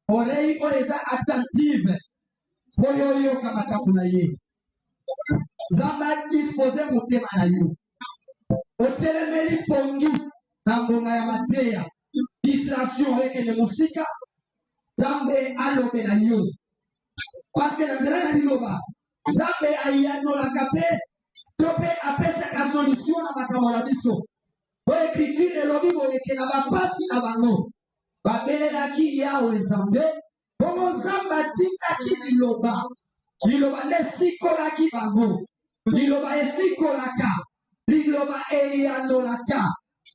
oreille est attentive. Oyo kamatapuna ye. Zamba disposé motema na yo. Otelemeli pongi na ngonga ya mateya. Distraction avec les musiques. Zambe alobe na yo. Parce que dans la liloba, Zambe ayano la capé, tope apesa ka solution na makambo na biso. Bo écriture elobi boye ke na ba pasi na bango. Ba belelaki yawe Zambe, bongo Zamba tika liloba. Liloba nesikolaki bango. Liloba esikolaka. Liloba eyanolaka.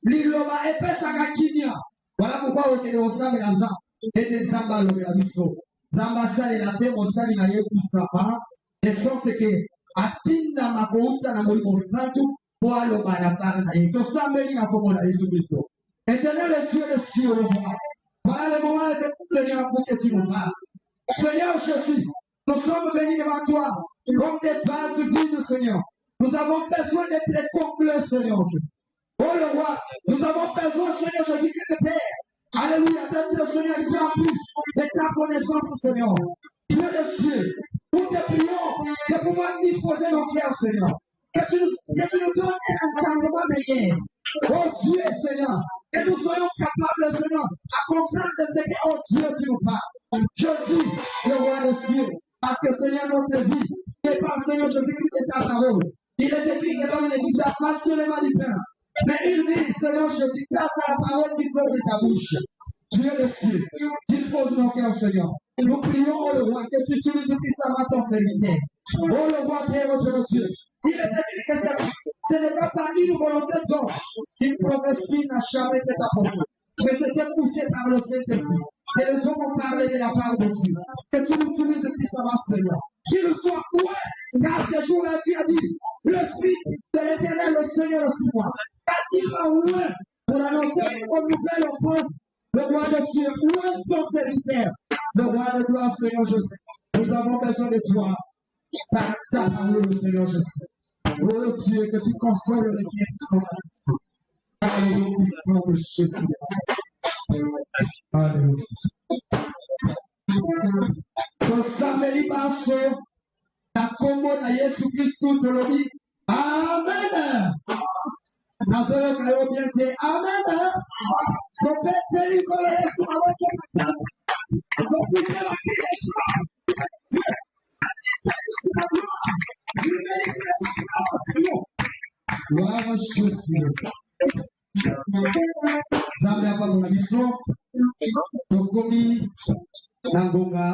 Liloba epesaka kimia. Voilà pourquoi okele osame na Zamba. Ete Zamba lobela biso. Zamba sali la te mosali na ye kusama. De sorte que atinda makouta na molimo santu po aloba na part na ye. Tosambeli na kombo na Yesu Kristo. Éternel Dieu de cieux le roi. Voilà le moment de Seigneur pour que tu nous parles. Seigneur Jésus, nous sommes venus devant toi comme des vases vides, Seigneur. Nous avons besoin d'être complets, Seigneur Jésus. Oh le roi, nous avons besoin, Seigneur Jésus, de te Père. Alléluia, d'être, Seigneur, rempli de ta connaissance, Seigneur. Dieu de cieux, nous te prions de pouvoir disposer nos cœurs, Seigneur. Que tu nous donnes un entendement meilleur. Oh Dieu, Seigneur, que nous soyons capables, Seigneur, à comprendre ce que, oh Dieu, tu nous parles. Jésus, le roi des cieux, parce que, Seigneur, notre vie dépend, Seigneur Jésus-Christ, de ta parole. Il est écrit que l'homme ne vivra pas seulement du pain, mais il vit, Seigneur Jésus, grâce à la parole qui sort de ta bouche. Dieu des cieux, dispose nos cœurs, Seigneur. Nous prions, oh le roi, que tu utilises puissamment ton serviteur. Oh le roi, Père, notre Dieu. Il est écrit que ce n'est pas par une volonté d'homme qu'une prophétie n'a jamais été apportée. Mais c'était poussé par le Saint-Esprit. Et les hommes ont parlé de la part de Dieu. Que tu l'utilises puissamment, Seigneur. Qu'il soit oué, car ce jour-là, tu as dit, l'Esprit de l'Éternel, le Seigneur, sur moi. Car il m'a oué pour annoncer aux nouvelles offrandes. Le roi de cieux, où est ton serviteur? Le roi de gloire, Seigneur Jésus. Nous avons besoin de toi. Par ta parole, Seigneur Jésus. Oh Dieu, que tu consoles les qui sont là. Alléluia, puissant de Jésus. Alléluia. Tosameli baso, na kombo na Yesu Kristu tolobi. Amen. Nazolo kayo bien te. Amen. Topete likolo Yesu awake. Topise la Yesu. Gloire Jésus. Zambe hapa kuna biso. Tokomi nangonga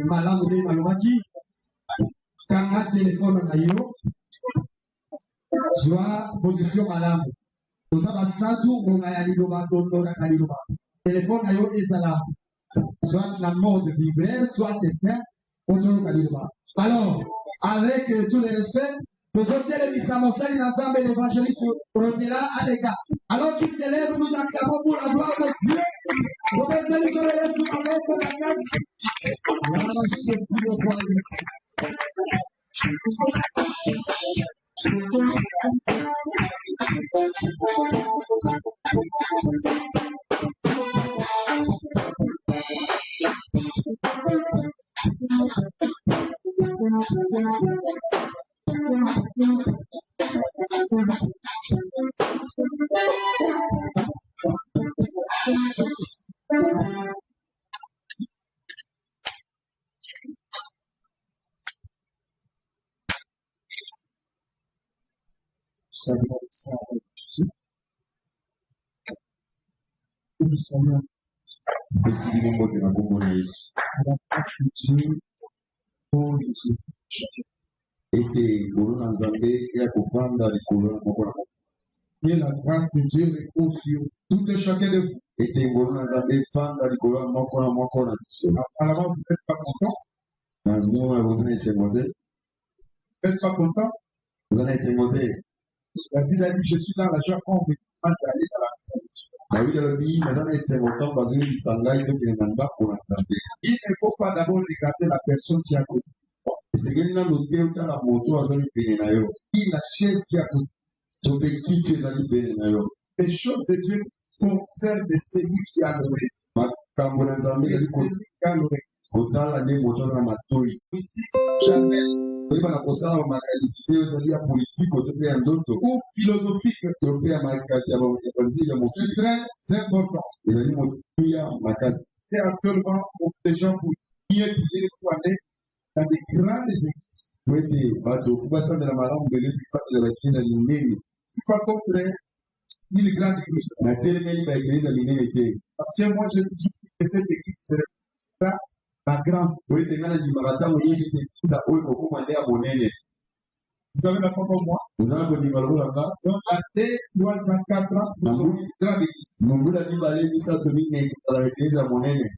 malamu de malomaki. Kanga téléphone na yo. Soit position malamu. Toza basatu ngonga ya liloba tondo na liloba. Téléphone na yo ezala. Soit la mode vibraire, soit éteint. Alors, avec tout le respect, nous avons les Samosel et l'ensemble de l'évangéliste Rotela Aleka. Alors qu'il s'élève, nous acclamons pour la gloire de Dieu. Nous mettons les collègues sur la main pour la grâce. La Jésus le roi Que la grâce de Dieu repose sur tout et chacun de vous. Apparemment, vous n'êtes pas content. Vous n'êtes pas content. La Bible a dit, je suis dans la joie quand on me demande d'aller dans la maison de Dieu. Il ne faut pas d'abord regarder la personne qui a côté. Et la chaise qui a côté. Les choses de Dieu concernent celui qui a donné. Et celui qui Kotala nde moto na matoi. Jamais. Oyiba na kosala makanisite ezali ya politike to pe ya nzoto Ou philosophique. to pe ya makasi ya banzili ya C'est mokili. très important. Ezali motuya makasi. C'est actuellement pour les gens pour prier, il faut aller dans des grandes églises. Po ete bato basambela malamu mbele sipatela baeglize minene. C'est pas contre une grande église. Na telemeli baeglize minene te. Parce que moi, j'ai toujours dit que cette église serait la grande. Po ete nga nandimaka ntango nyonso ete eglize oyo kokoma nde ya monene. Vous avez la foi pour moi. Ozala kondima lokola nga Donc, à 304 ans, nous avons une grande église. mongula mibale misato minei totala eglize ya monene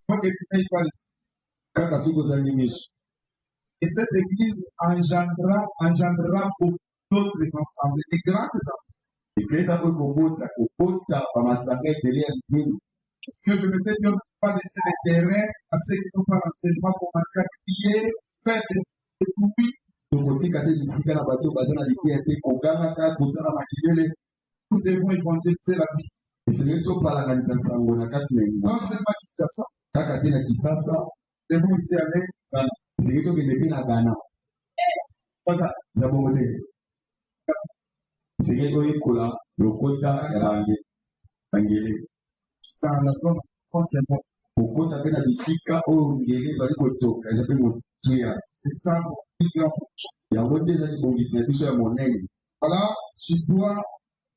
Moi, je ne suis pas ici. kaka soki ozali miso. Et cette église engendrera pour d'autres ensembles, des grands ensembles. Eglize oyo kobota bamasanga ebele ya minene. Parce que je me dis, on ne peut pas laisser le terrain à ceux qui n'ont pas l'enseignement commencer à crier, faire des bruits. Tokotika te bisika na bato baza na liteya te koganga kaka kosala makelele. Nous devons évangéliser la vie. Esengeli topalanganisa sango na kati na engumba Non seulement Kinshasa, kaka te na Kisasa, nous devons aussi aller dans esengeli tokende mpe na Ghana. Voilà. Eza bongo te. Esengeli toyekola lokota ya bangele dans la zone France. kokota mpe na bisika oyo ngele ezali kotoka eza mpe motuya. C'est ça, une grande. Yango nde ezali bongisi na biso ya monene. Voilà, tu dois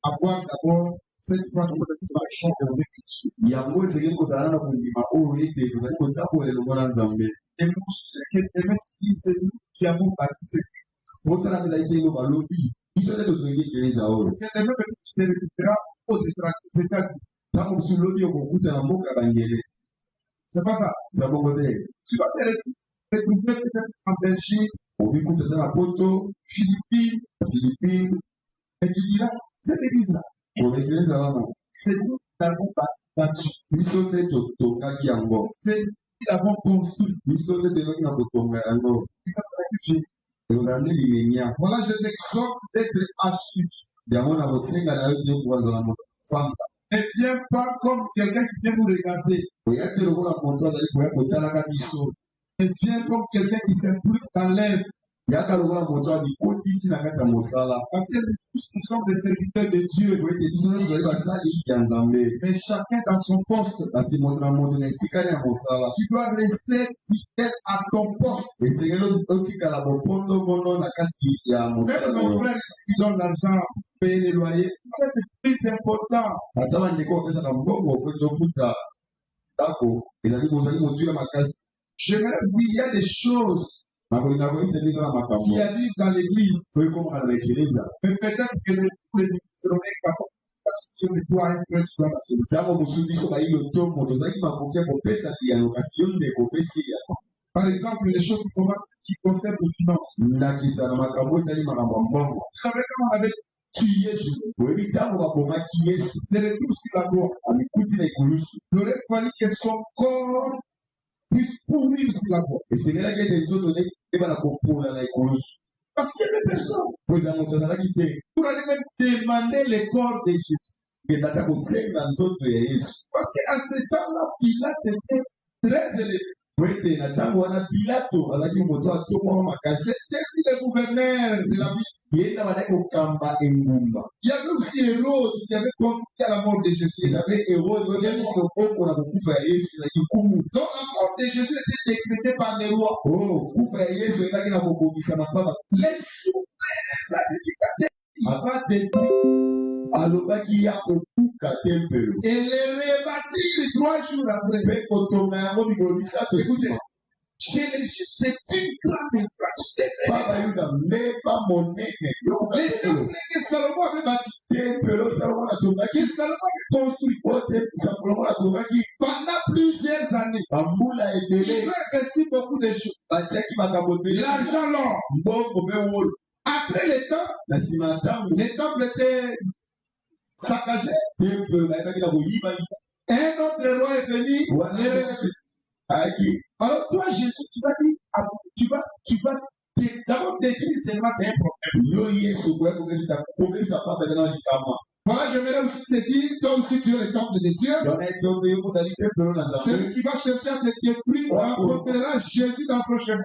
avoir d'abord cette foi de motivation de réflexion. Yango esengeli kozala na kondima oyo ete tozali kotambola elongo na Nzambe. Et nous, ce que les mecs disent, c'est nous qui avons bâti cette église. Mosala mpe ezali te elo balobi biso nde totongi ekeleza oyo. Parce que les mecs que tu te récupéreras aux États-Unis. Ntango mosusu lobi okokuta na mboka ya bangele. C'est pas ça. Eza bongo te. Tu vas te retrouver peut-être en Belgique, Obikuta ta na poto Philippines, na Philippines et tu diras, cette église-là, komekeleza wana c'est nous qui l'avons bâtie. biso nde totongaki yango, C'est nous qui l'avons construit. biso nde toyebaki na kotonga yango. Et ça sera une vie. ekozala nde limenia. Voilà, je t'exhorte d'être astuce. yango na kosenga na yo te kozala moto famba. Ne viens pas comme quelqu'un qui vient nous regarder. oya te lokola moto azali koya kotalaka biso. Ne viens comme quelqu'un qui s'implique dans l'œuvre. yaka lokola moto abikotisi na kati ya mosala. Parce que nous tous, nous sommes des serviteurs de Dieu. oete biso nyonso tozali basali ya Nzambe. Mais chacun dans son poste. kasi moto na moto na esikani ya mosala. Tu dois rester fidèle à ton poste. esengeli otikala bopondongono na kati ya mosala. Même nos frères ici qui donnent l'argent pour payer les loyers, c'est le plus important. ata bandeko bapesaka mbongo po tofuta ndako ezali bozali motuya makasi. J'aimerais oui, il y a des choses nakolinga koyisa eza na makambo qui arrivent dans l'église. po ekomaka na ekeleza. Mais peut-être que les seront incapables. La solution de toi influence dans la solution. ntango mosusu biso bayili otombo tozalaki makoki ya kopesa biyano kasi yo nde kopesi yango. Par exemple, les choses qui concernent les finances. ndakisa na makambo etali makambo ya mbongo. Vous savez comment on avait tué Jésus? oyebi ntango babomaki yesu C'est le tout sur la croix. amikuti na ekulusu. Il aurait fallu que son corps puisse pourrir sur la croix. esengelaki ete nzoto nde ebana kopola na ekulusu. Parce qu'il y avait personne po eza moto azalaki te pour aller même demander le corps de Jésus. kenda ata kosenga nzoto ya yesu. Parce qu'à ce temps-là, Pilate était très élevé. po ete na ntango wana pilato azalaki moto atomwama makasi. C'était lui le gouverneur de la ville. ye nde bazalaki kokamba engumba. Il y avait aussi Hérode qui avait conduit à la mort de Jésus. ezape erode oyo yaki loboko na kokufa ya yesu na likumu. Donc la mort de Jésus était décrétée par les rois. kufa ya yesu ezalaki na kobongisa na pamba. Les souverains sacrificateurs avant détruire alobaki ya kokuka tempelo et les rebâtir 3 jours après. mpe kotonga yango mikolo misato Écoutez, nsima. chez les Juifs, c'est une grande infraction. babayuda mbeba monene Les yokatelo temples que Salomon avait bâtis, tempelo salomo atongaki que Salomon avait construit ote salomo atongaki pendant plusieurs années. bambula Ils ebele ont investi beaucoup de choses. batiaki makambo ebele L'argent, l'or. mbongo mpe wolo. Après le temps, na nsima ya ntango les temples étaient saccagés. tempelo bayebaki na koyiba Un autre roi est venu. wana les remercier. ayaki. Alors toi, Jésus, tu vas d'abord détruire seulement, c'est un problème. yo yesu koya kobebisa pamba eza na likama. Voilà, j'aimerais aussi te dire, toi aussi tu es le temple de Dieu. Celui qui va chercher à te détruire rencontrera Jésus dans son chemin.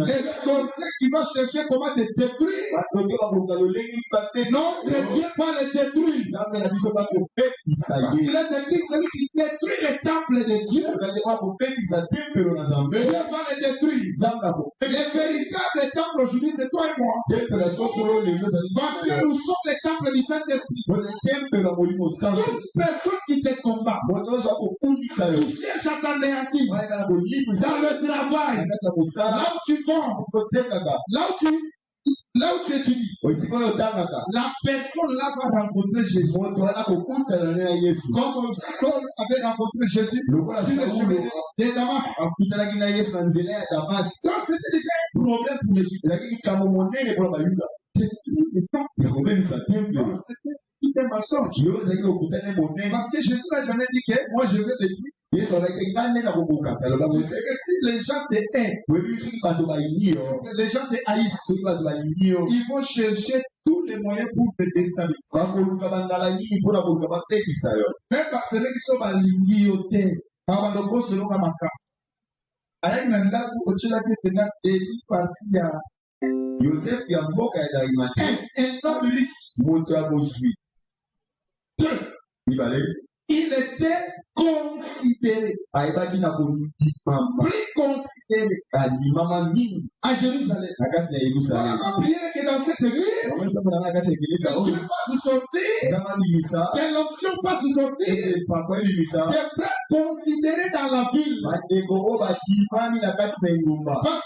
Les sorciers qui vont chercher comment te détruire, notre Dieu va les détruire. Parce qu'il est écrit, celui qui détruit le temple de Dieu, Dieu va les détruire. Les véritables temples aujourd'hui, c'est toi et moi. Parce que nous sommes les temples du Saint-Esprit. Toute personne qui te combat, qui cherche à t'anéantir, dans le travail, là où tu vends, là où tu étudies, la personne là va rencontrer Jésus. Comme Saul avait rencontré Jésus sur le chemin de Damas. Ça, c'était déjà un problème pour l'Égypte. C'était un mensonge. Parce que Jésus n'a jamais dit que moi je vais détruire. Tu sais que si les gens te aiment, les gens te haïssent, ils vont chercher tous les moyens pour te déstabiliser. Même parce que qui sont alignés au terre, abandonnés selon ma carte. Avec Nanda, au Tchila qui est une partie à Joseph Yamboka et Darimate, un homme riche. Il était considéré, plus considéré à Jérusalem. On va prier que dans cette église, que Dieu fasse sortir, que l'option fasse sortir des frères considérés dans la ville. Parce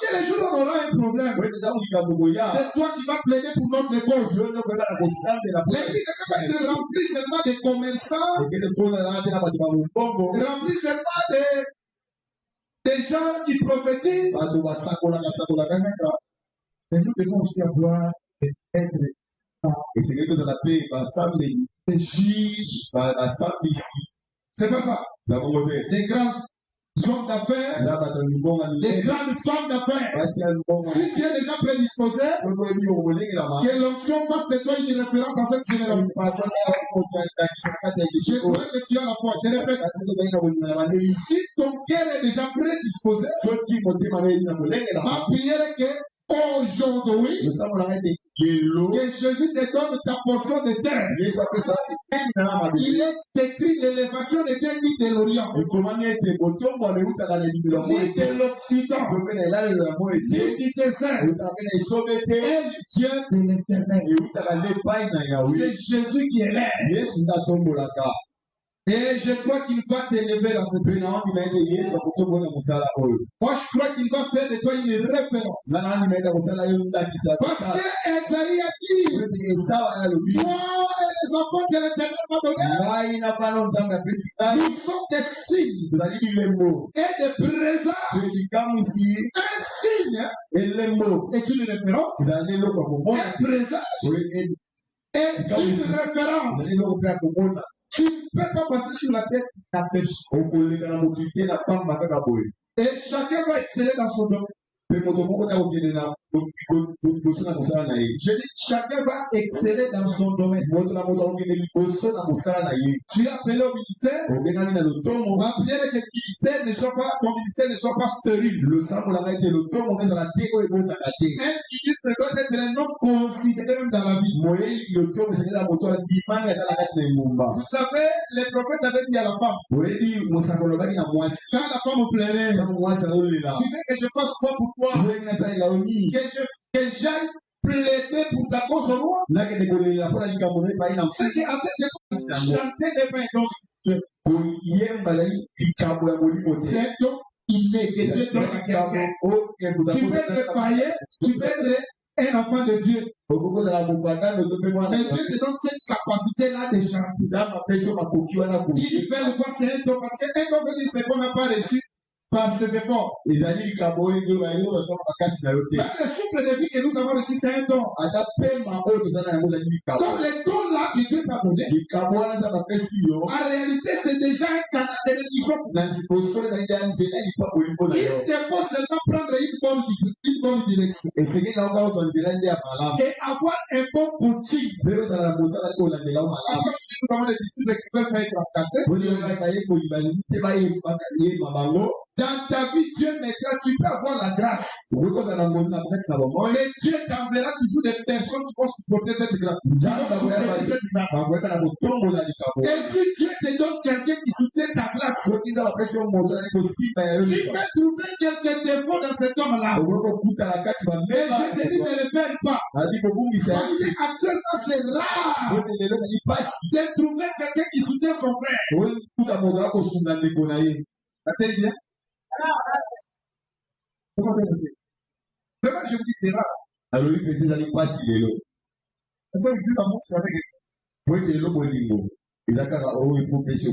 que les jours où on aura un problème, c'est toi qui vas plaider pour notre cause. L'église ne peut pas être remplie seulement de commerçants, remplie seulement des gens qui prophétisent. Et nous devons aussi avoir être des juges. C'est pas ça. Des grands hommes d'affaires, des grandes femmes d'affaires. Si tu es déjà prédisposé, que l'onction fasse de toi une référence dans cette génération. Je crois que tu as la foi. Je répète, si ton cœur est déjà prédisposé, ma prière est que aujourd'hui, que Jésus te donne ta portion de terre. Il est écrit l'élévation ne vient ni de l'Orient, ni de l'Occident, ni du désert. Elle vient de l'Éternel. C'est Jésus qui est là. Et je crois qu'il va t'élever dans cette vie. Moi, je crois qu'il va faire de toi une référence. Parce que Esaïe a dit, moi et les enfants que l'Éternel m'a donné, nous sommes des signes et des présents. Un signe est une référence. Un présage est une référence. Tu ne peux pas passer sur la tête de la personne. Et chacun va exceller dans son domaine. Je dis, chacun va exceller dans son domaine. Tu es appelé au ministère. Ma prière est que ton ministère ne soit pas stérile. Un ministre doit être un homme considéré même dans la vie. Vous savez, les prophètes avaient dit à la femme, quand la femme plairait, tu veux que je fasse quoi pour toi? Que j'aille plaider pour ta cause au roi. C'est qu'à cette époque, chanter des pains dans c'est donc inné que Dieu donne à quelqu'un. Tu peux être païen, tu peux être un enfant de Dieu. Mais Dieu te donne cette capacité-là de chanter. Il peut le voir, c'est un don, parce qu'un don veut dire ce qu'on n'a pas reçu. par ses efforts. Même le souffle de vie que nous avons reçu, c'est un don. Donc les dons là que Dieu t'a donné, en réalité c'est déjà un canal de bénédiction. Il te faut seulement prendre une bonne direction. Et avoir un bon coaching. Nous avons des disciples qui veulent être encadrés. Dans ta vie, Dieu mettra, tu peux avoir la grâce. Mais Dieu t'enverra toujours des personnes qui vont supporter cette grâce. Et si Dieu te donne quelqu'un qui soutient ta place, tu peux trouver quelques défauts dans cet homme-là. Et je te dis, ne le perds pas. Parce qu'actuellement, c'est rare de trouver quelqu'un qui soutient son frère. Bien? Vraiment, je vous dis, c'est rare. Alors, il fait des années pas si l'élo. Est-ce que je dis l'amour, c'est avec vous? Oui, l'élo, bon, l'élo. Ils ont qu'à il faut pécher.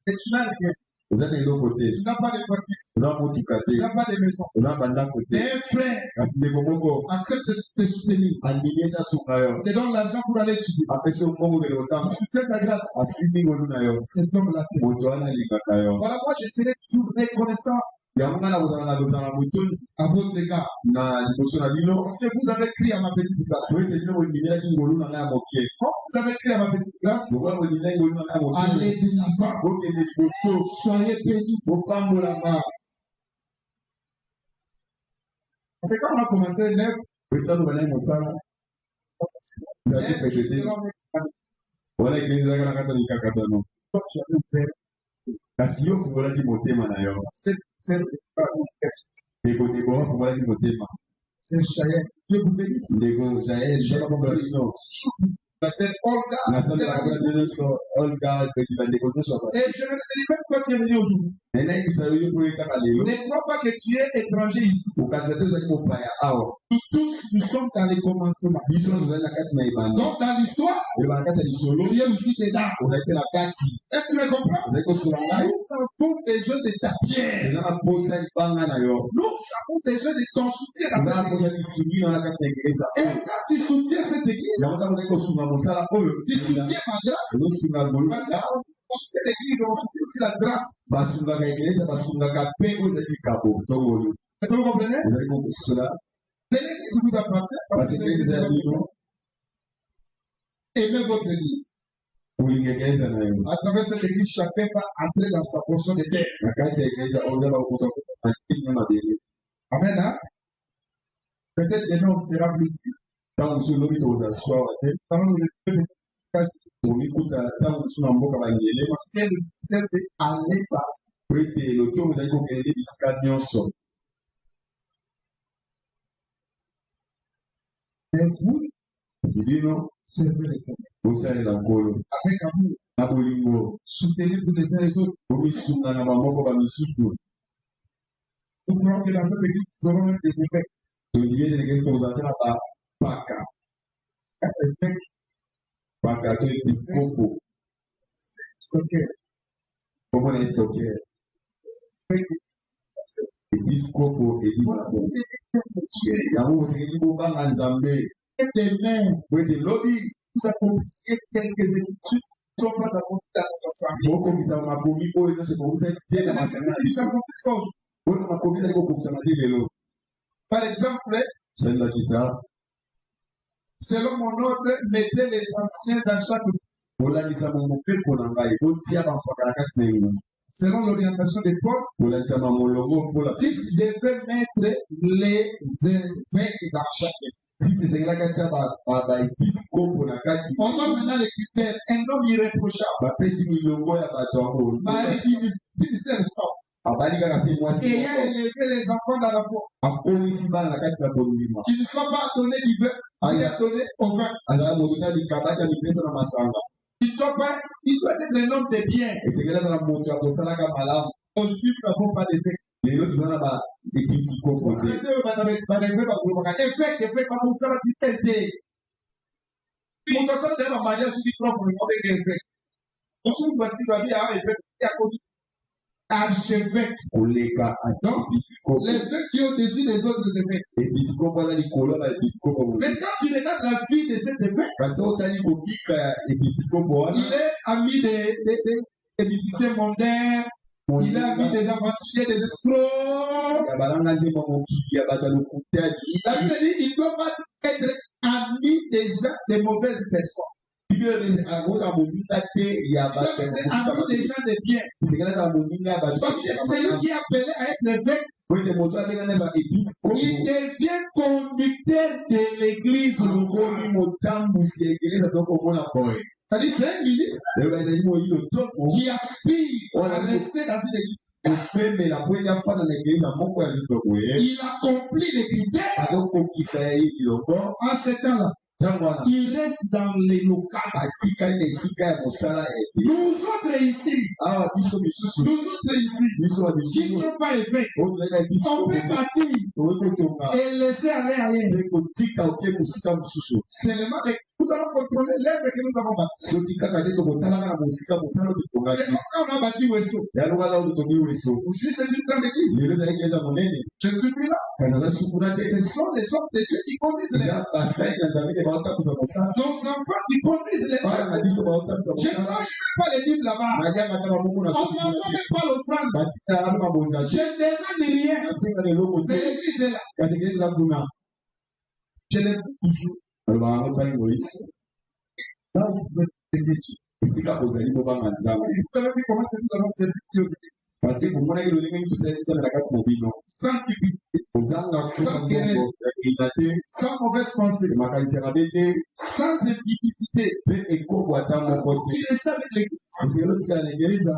Et tu n'as rien. Vous avez l'élo côté. Tu n'as pas de voiture. Vous avez tout côté. Tu n'as pas de maison. Vous avez un côté. Mais un frère accepte de te soutenir. Te donne l'argent pour aller étudier. Après, c'est au moment de l'automne. Soutiens ta grâce. Cet homme-là. Voilà, moi, je serai toujours reconnaissant à votre égard. Parce que vous avez crié à ma petite place. Quand vous avez crié à ma petite place, allez de l'avant. Soyez bénis. C'est quand on a commencé neuf. Kasi yo fungolaki motema na yo. C'est Jaël. Dieu vous bénisse. C'est Olga. Et je ne sais même pas qui est venu aujourd'hui. Ne crois pas que tu es étranger ici. Nous tous, nous sommes dans les commencements. Donc dans l'histoire, tu es aussi dedans. Est-ce que tu me comprends? Nous avons besoin de ta pierre. Nous avons besoin de ton soutien. Et quand tu soutiens cette église, tu soutiens ma grâce. Parce que on soutient l'église, on soutient aussi la grâce. Est-ce que vous comprenez? L'église vous appartient parce que c'est aimez votre église. À travers cette église, chacun va entrer dans sa portion de terre. Amen. Hein? Peut-être un homme sera venu ici. Dans le parce que le ministère c'est aller par. Mais vous, servez les Seigneur. Avec amour. Soutenez-vous les uns les autres. Nous croyons que dans cette église, nous aurons même des effets. Pakato episcopo. Stocker. Comment est stocker? Episcopo et dimaso. Yamu c'est du banga nzambe. Demain, vous de lobby, vous accomplissez quelques études. Sont pas accomplis dans sa famille. Beaucoup qui sont accomplis pour eux, c'est pour vous être bien dans la famille. Ils accomplissent quoi? Vous accomplis avec beaucoup ça m'a dit le. Par exemple, c'est là qui ça. Selon mon ordre, mettez les anciens dans chaque. Selon l'orientation des Paul, il devait mettre les évêques dans chaque. On donne maintenant les critères. Un homme irréprochable. Ayant élevé les enfants dans la foi. Il ne faut pas donner du vin, il a donné au vin. Il doit être un homme de bien. Aujourd'hui, nous n'avons pas de vin. Effet, comme vous savez, c'est fait. Mon garçon de ma manière, je suis trop pour le effet. On se voit si tu as bien effet. archevêque. Donc, l'évêque qui est au-dessus des autres évêques. Mais quand tu regardes la vie de cet évêque, il est ami des musiciens mondains, il est ami des aventuriers, des escrocs. La Bible dit il ne doit pas être ami des gens, des mauvaises personnes. Il doit être ami des gens de bien. Parce que celui qui est appelé à être évêque, il devient conducteur de l'église. C'est-à-dire, c'est un ministre qui aspire à rester dans une église. Il accomplit les critères. En ce temps-là, il reste dans les locales. Nous autres ici, qui ne sont pas évêques, on peut partir et laisser aller ailleurs. Seulement, nous allons contrôler l'œuvre que nous avons bâtie. C'est comme quand on a bâti Wesso. Juste une grande église. Je ne suis plus là. Ce sont les hommes de Dieu qui conduisent les gens. Nos enfants qui conduisent les gens. Je ne mange pas les livres là-bas. On ne m'envoie même pas l'offrande. Je ne demande rien. Mais l'église est là. Je l'aime toujours. Là, vous faites des métiers. Vous avez vu comment nous avons servi Dieu. Parce que pour moi, il y a sans cupidité, sans querelle, sans mauvaise pensée, sans impudicité. Il reste avec l'église.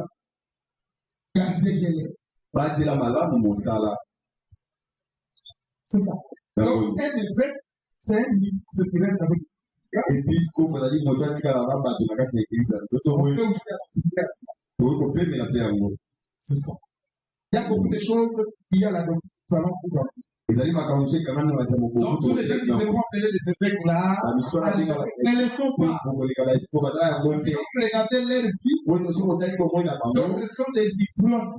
Gardez bien. C'est ça. Donc, un évêque, c'est un ministre qui reste avec l'épiscope. On peut aussi aspirer à ça. C'est ça. Il y a beaucoup de choses qu'il y a là-dedans. Nous allons vous enseigner. Donc, tous les gens qui se font appeler les évêques là, ne les sont pas. Regardez leur vie. D'autres sont des ivrognes.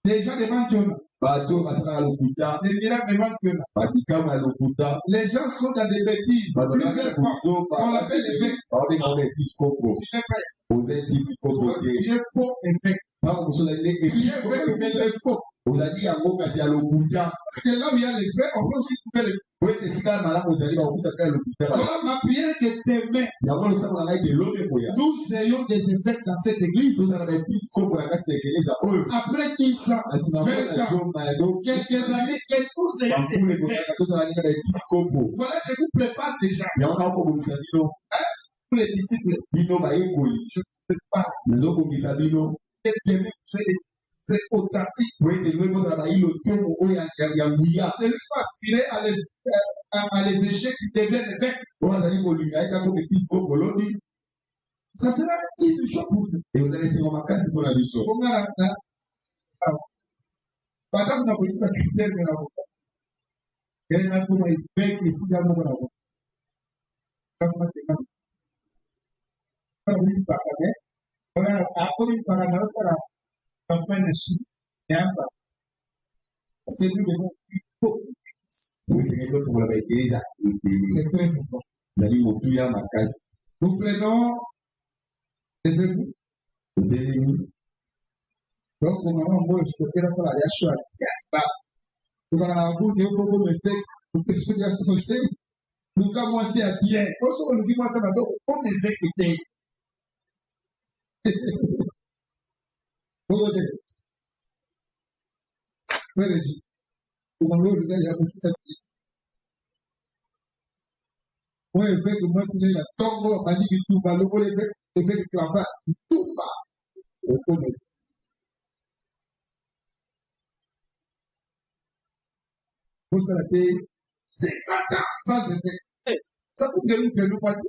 Des gens devant Dieu. Les miracles devant Dieu. Les gens sont dans des bêtises. Plusieurs fois, on l'appelle évêque. Tu es faux évêque. Tu es évêque, mais tu es faux. Parce que là où il y a les vrais, on peut aussi trouver les faux. Voilà ma prière que demain, nous ayons des évêques dans cette église. Après 10 ans, 20 ans, quelques années, que nous ayons des évêques. Voilà, je vous prépare déjà. Pour les disciples, je ne sais pas. C'est authentique. Celui qui aspirait à l'évêché qui devient évêque. Ça sera une chose pour nous. Et vous allez se remarquer si vous l'avez dit. Madame n'a pas eu sa critère de la voix. Elle n'a pas eu évêque ici dans mon voix. C'est très important. Nous prenons les verbes. Donc, on a un mot de la salariation. Nous allons avoir un peu de temps. Nous nous avons aussi à bien. On nous dit, moi, ça va donc, on est vérité. Moi, évêque, moi, c'est la tombe, on dit que tout va, l'évêque cravache, tout va. Vous savez, 50 ans sans évêque. Ça vous fait une prénom partie.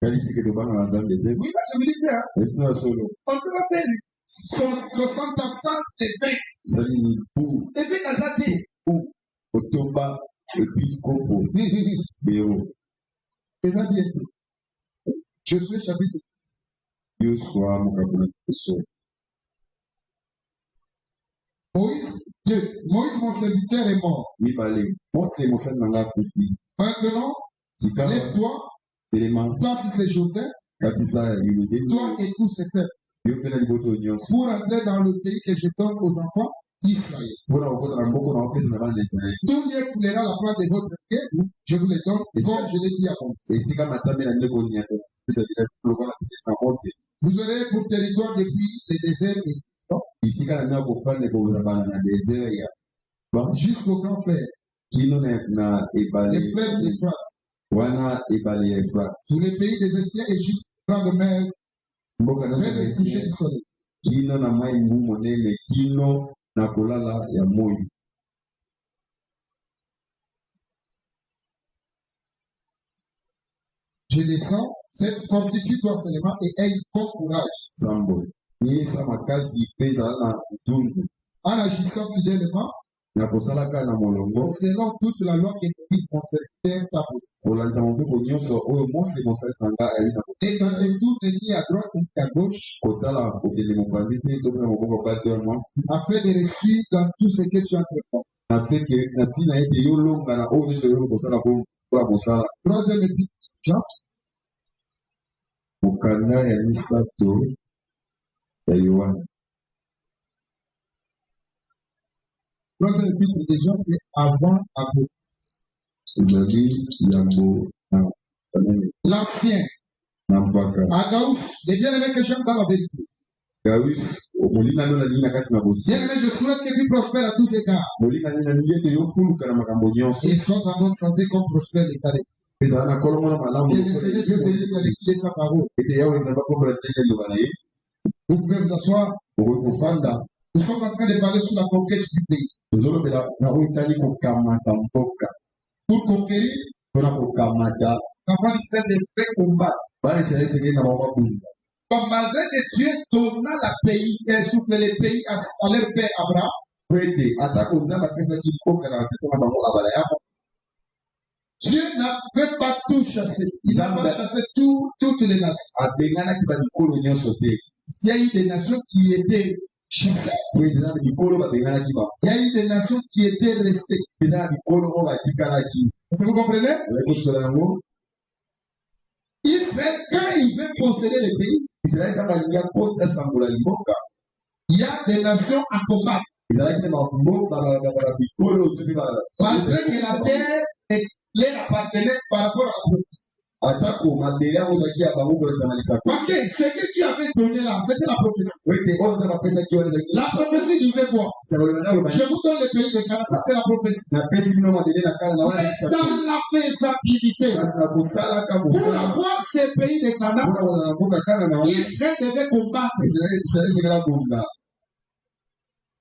Oui, je me disais, on peut pas faire 60 ans sans évêque. Évêque à sa tête. Otoba, épiscopo, zéro. Et ça bientôt. Je suis chapitre. Yo soir, mon capitaine. Moïse, mon serviteur, est mort. Maintenant, lève-toi, passe ce Jourdain, toi et tous ces peuples, pour entrer dans le pays que je donne aux enfants d'Israël. Tout lieu foulera la plante de votre pied, je vous les donne, comme je l'ai dit à Moïse. Vous aurez pour territoire depuis le désert jusqu'au grand fleuve, les fleuves d'Euphrate, sous les pays des Essiens et jusqu'à grande mer, vers le coucher du soleil. Je descends, cette fortifie-toi seulement et aie bon courage. En agissant fidèlement, selon toute la loi que Moïse mon serviteur t'a posée. Et dans les tours ni à droite ni à gauche, afin de réussir dans tout ce que tu entreprends. Troisième épître, Jean. Troisième épître de Jean, c'est avant Apocalypse. L'ancien. Agaus, les bien-aimés que j'aime dans la vérité. Bien-aimé, je souhaite que tu prospères à tous égards. Et sois en bonne santé comme prospère l'état. Que le Seigneur Dieu bénisse la lecture de sa parole. Vous pouvez vous asseoir. Nous sommes en train de parler sur la conquête du pays. Pour conquérir, avant d'Israël de faire combattre. Comme malgré que Dieu donna la pays, souffle les pays à leur père Abraham. Dieu n'avait pas tout chassé. Il n'a pas chassé toutes les nations. Il y a eu des nations qui étaient chassées. Il y a eu des nations qui étaient restées. Est-ce que vous comprenez? Israël, quand il veut posséder les pays, il y a des nations à combattre. Malgré que la terre leur appartenait par rapport à la prophétie. Parce que ce que tu avais donné là, c'était la prophétie. La prophétie disait quoi? Je vous donne le pays de Canaan, ça c'est la prophétie. Mais dans la faisabilité, pour avoir ce pays de Canaan, Israël devait combattre.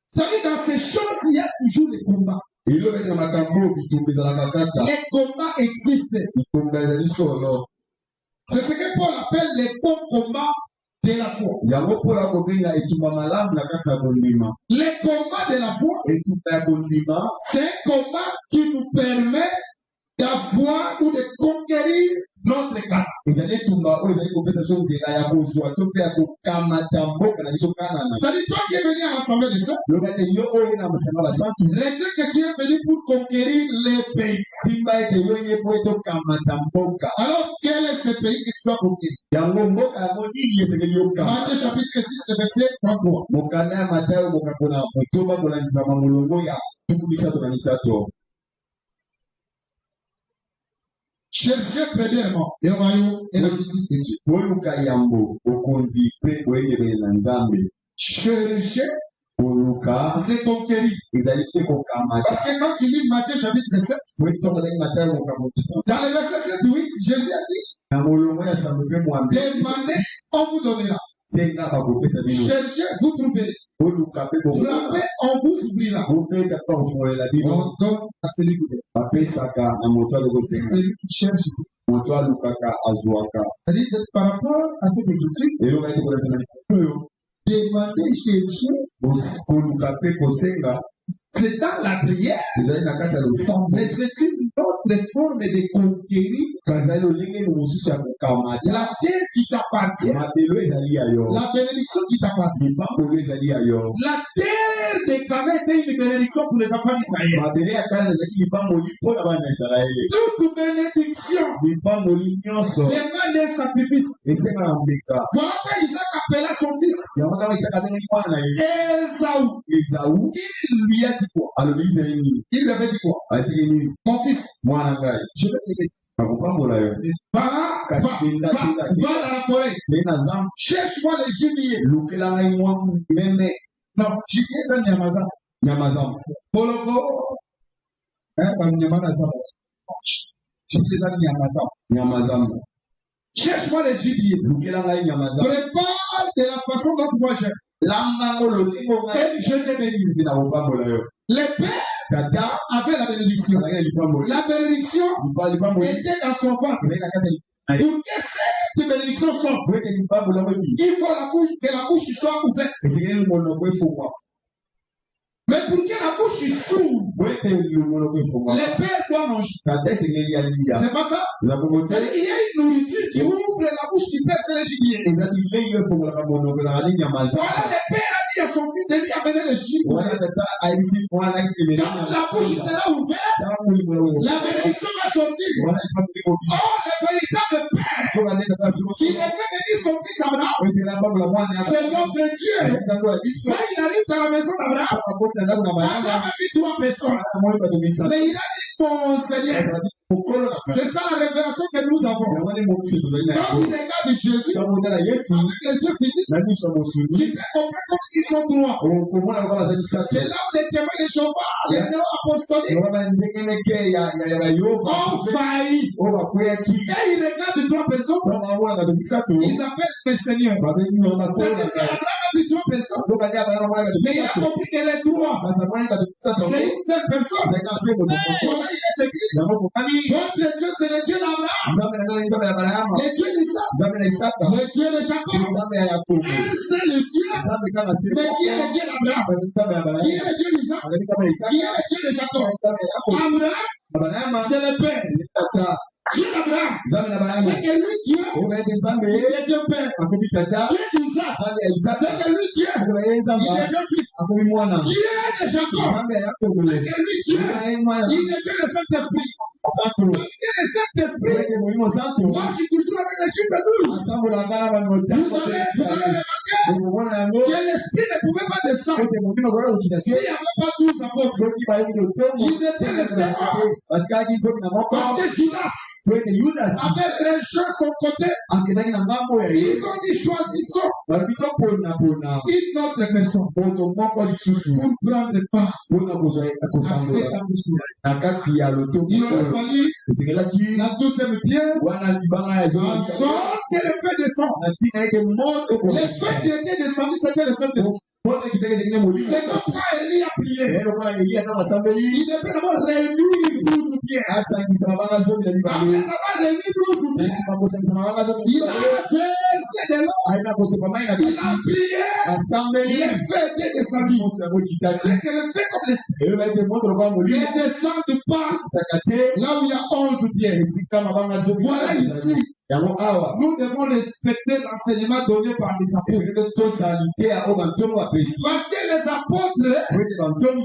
C'est-à-dire dans ces choses, il y a toujours des combats. Les combats existent. C'est ce que Paul appelle les bons combats de la foi. Les combats de la foi, c'est un combat qui nous permet d'avoir ou de conquérir notre cas. C'est-à-dire, toi qui es venu à l'assemblée de ça, retiens que tu es venu pour conquérir les pays. Alors, quel est ce pays que tu dois conquérir? Matthieu chapitre 6, verset 33. Cherchez premièrement le royaume et la justice de Dieu. Cherchez, c'est conquérir. Parce que quand tu lis Matthieu chapitre 7, dans le verset 7 ou 8, Jésus a dit, demandez, on vous donnera. Cherchez, vous trouverez. Frappez, on vous ouvrira. On donne à celui qui cherche. C'est-à-dire par rapport à cette écriture, demander, chercher, c'est dans la prière, mais c'est une autre forme de conquérir la terre qui t'appartient, la bénédiction qui t'appartient, la terre des Canaan était une bénédiction pour les enfants d'Israël. Toute bénédiction demande un sacrifice. Voilà quand Isaac appela son fils Ésaü. Il lui a dit quoi? Il lui avait dit quoi? Mon fils, je vais t'aider. Va dans la forêt. Cherche-moi les gibiers. Non, gibier c'est Nyamazam. Poloko. Cherche-moi les gibiers. Prépare de la façon dont moi j'aime. Et je t'ai béni. Les pères avait la bénédiction. La bénédiction était dans son ventre. Pour que cette bénédiction sorte, il faut que la bouche soit ouverte. Mais pour que la bouche s'ouvre, les pères doivent manger. C'est pas ça? Il y a une nourriture qui ouvre la bouche du père, c'est le gibier. Voilà, le père a dit à son fils de lui amener le gibier. Quand la bouche sera ouverte, la bénédiction va sortir. Oh, le véritable père qui devait bénir son fils Abraham, c'est notre Dieu. Quand il arrive dans la maison d'Abraham, Abraham a vu 3 personnes. Mais il a dit, mon Seigneur, c'est ça la révélation que nous avons. Quand tu regardes Jésus avec les yeux physiques, tu peux comprendre comme s'ils sont droits. C'est là où les témoins de Jéhovah, les néo-apostoliques, ont failli. Et ils regardent 3 personnes. Ils appellent le Seigneur. Abraham a vu 3 personnes. Mais il a compris que les 3, c'est une seule personne. Voilà, il est écrit. Votre Dieu, c'est le Dieu d'Abraham, le Dieu d'Isaac, le Dieu de Jacob. Un seul Dieu, mais qui est le Dieu d'Abraham, qui est le Dieu d'Isaac, qui est le Dieu de Jacob. Abraham, c'est le Père. Dieu d'Abraham, c'est que lui Dieu, il devient Père. Dieu d'Isaac, c'est que lui Dieu, il devient Fils. Dieu de Jacob, c'est que lui Dieu, il devient le Saint-Esprit. Parce que le Saint-Esprit marche toujours avec les chiffres 12. Vous avez remarqué que l'Esprit ne pouvait pas descendre s'il n'y avait pas 12 apôtres. Ils étaient restés hors. Parce que Judas avait rejoint son côté. Ils ont dit choisissons une autre personne pour prendre part à cette ambition. La 12e pierre, en sorte que le feu descend. Le feu qui était descendu, c'était le Saint-Esprit. C'est comme quand Élie a prié. Il devait d'abord réunir 12 pierres. Après avoir réuni 12 pierres, il a versé de l'eau. Il a prié. Le feu était descendu. C'est que le feu comme l'Esprit ne descend pas là où il y a 11 pierres. Voilà ici. Nous devons respecter l'enseignement donné par les apôtres. Parce que les apôtres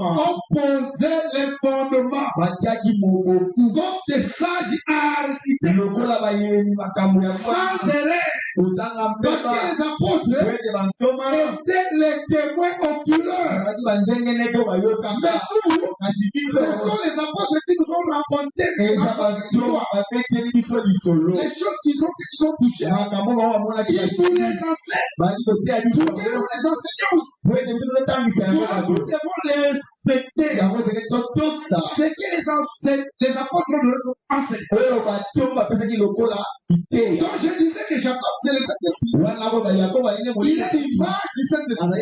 ont posé les fondements comme des sages architectes sans erreur. Parce que les apôtres étaient les témoins oculaires. Mais ce sont les apôtres qui nous ont raconté les choses qu'ils ont fait, qu'ils ont touché. Ils nous les enseignent. Pour que nous les enseignons. Voilà, nous devons respecter ce que les apôtres nous enseignent. Donc je disais que Jacob c'est le Saint-Esprit. Il est l'image du Saint-Esprit.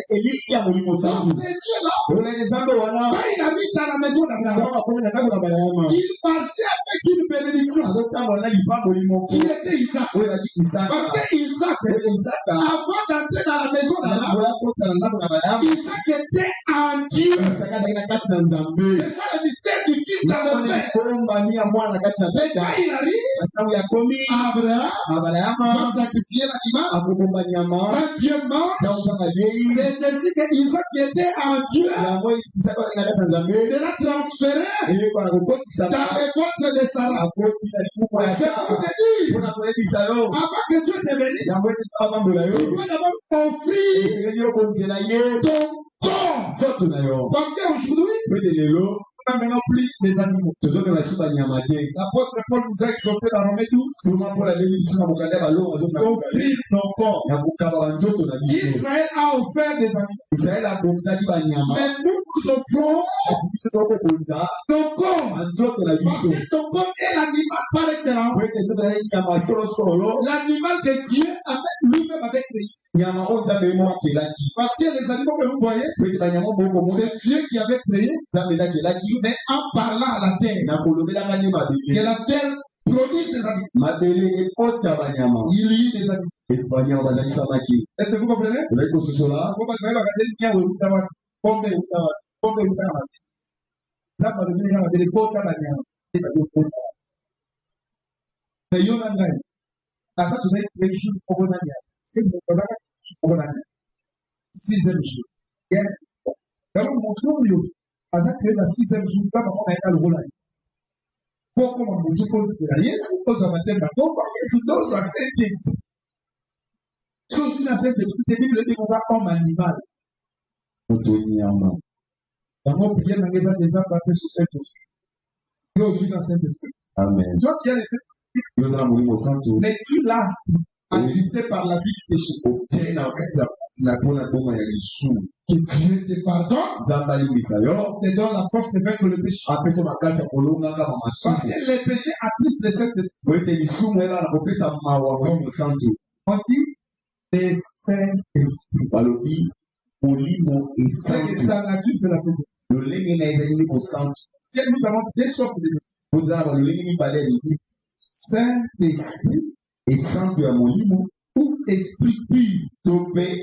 Donc c'est Dieu-là, quand il arrive dans la maison d'Abraham, il marchait avec une bénédiction qui était Isaac. Parce que Isaac, avant d'entrer dans la maison d'Abraham, Isaac était en Dieu. C'est ça le mystère du Fils Fils dans le père. Mais quand il arrive, Abraham va sacrifier l'animal. Quand Dieu mange, c'est ainsi que Isaac qui était en Dieu sera transféré dans les ventres de Sarah. C'est pour te dire, avant que Dieu te bénisse, tu dois d'abord offrir ton corps. Parce qu'aujourd'hui, on n'a maintenant plus les animaux. L'apôtre Paul nous a exhorté dans Romains 12 offrir nos corps. Israël a offert des animaux. Mais nous offrons nos corps. Parce que ton corps est l'animal par excellence. L'animal que Dieu a lui-même avec lui. Parce que les animaux que vous voyez, c'est Dieu qui avait créé, mais en parlant à la terre, que la terre produise des animaux. Il y a des animaux. Est-ce que vous comprenez? Sixième jour. Alors, mon frère, à ça que la sixième jour, ça va être le rôle. Pourquoi mon Dieu faut le faire? Yes, aux amateurs, pourquoi yes, those are Saint-Esprit. Chose une Saint-Esprit, la Bible dit qu'on va comme animal. Dans mon prière, dans les années, sur Saint-Esprit. Il y a aussi dans Saint-Esprit. Amen. Toi qui as les Saint-Esprit, mais tu l'as assisté par la vie du péché. Que Dieu te pardonne, te donne la force de vaincre le péché. Parce que le péché attise le Saint-Esprit. On dit le Saint-Esprit. C'est que sa nature, c'est la Saint-Esprit. Si nous avons deux sortes d'esprit. Saint-Esprit et Saint-Esprit. Ou esprit pur, et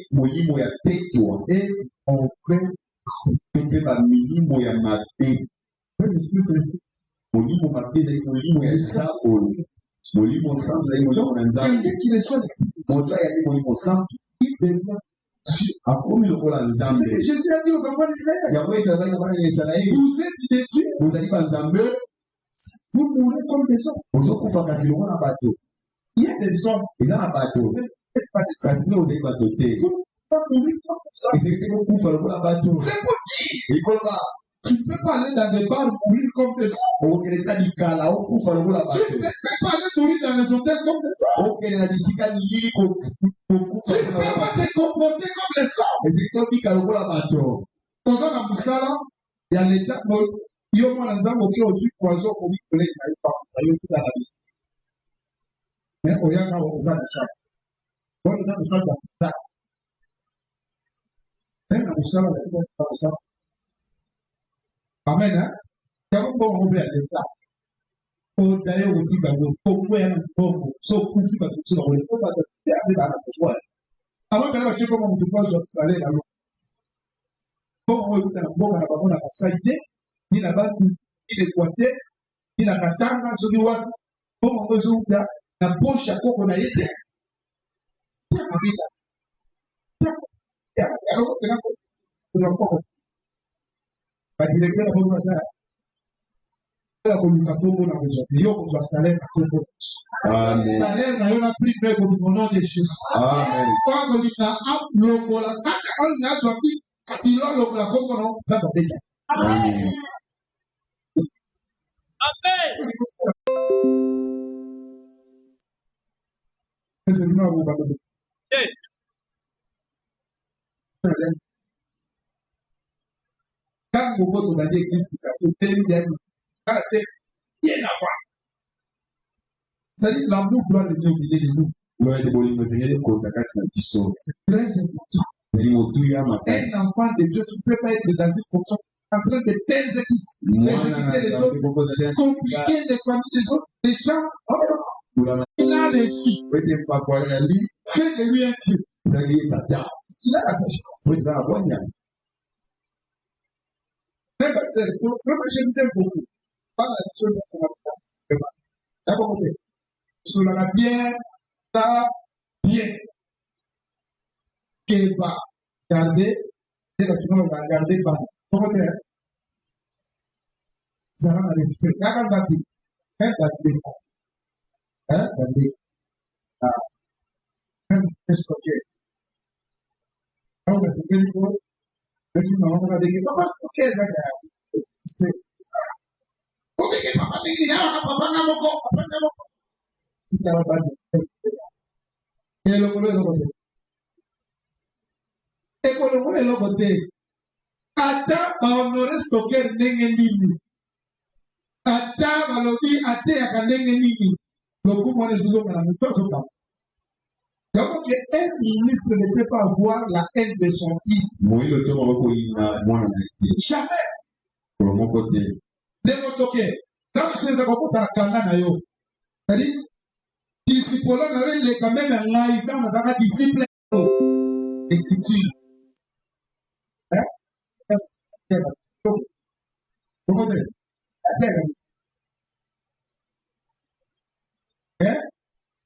on fait quelqu'un qui reçoit l'esprit, il devient Jésus a dit aux enfants d'Israël, vous êtes des dieux, vous mourrez comme des hommes. Il y a des hommes, ils n'ont pas de bateau. C'est pour dire. Tu ne peux pas aller dans des bars mourir comme des hommes. Tu ne peux pas aller mourir dans les hôtels comme des hommes. Tu ne peux pas te comporter comme les hommes. Dans un Moussala, il y a l'état. Il y a un ensemble qui a aussi poison au collègue. Mais on y a aux ça. On y a aux ça dans la place. Même à Moussala, on a ça. Amen. Hein? Quand on va à l'état, on d'ailleurs on dit qu'on peut aller au sauf pour faire tout ça. On ne peut pas faire des choses. Avant d'aller chercher comment on peut pas s'aller là. Bon, on est on a saïdé, il a battu, il est coité, il a katanga sur le web. Bon, on peut jouer la poche à quoi on a été. Salaire n'a eu pris au nom de Jésus. Amen. Quand vous vote dans l'église, bien avant. C'est-à-dire l'amour doit venir au milieu de nous. C'est très important. Un enfant de Dieu, tu ne peux pas être dans une fonction en train de persécuter les autres, compliquer les familles des autres, les gens. Il a reçu. Fais de lui un Dieu. Il a la sagesse. Même c'est vraiment, je vous aime beaucoup. Pas la chose de ça. D'accord, ok. Sur la bien, pas bien. Qui va garder, et la tour va garder pas. Comment dire? Ça va l'esprit. Là, quand on dit, garder. Garder. Ah, même fait stocker. Alors, c'est quelque chose. Le qui m'a envoyé des papa stocker, là, c'est ça. Obi ke papa ni ya papa na moko. Si ta ba ni. Et le colo est côté. Et pour le colo est côté. Ata ba honorer stocker ndenge nini. Ata ba lobi ate ya ndenge nini. Loku mwana zuzo kana mtoto pa. Donc un ministre ne peut pas avoir la haine de son fils. Moi le temps moko ina mwana na été. Jamais. Pour mon côté. Ndenge stocker. Quand c'est ça ko ta kanda na yo. C'est-à-dire disciple na yo il est quand même un ngai dans un disciple écriture. Hein? Comment dire? Hein?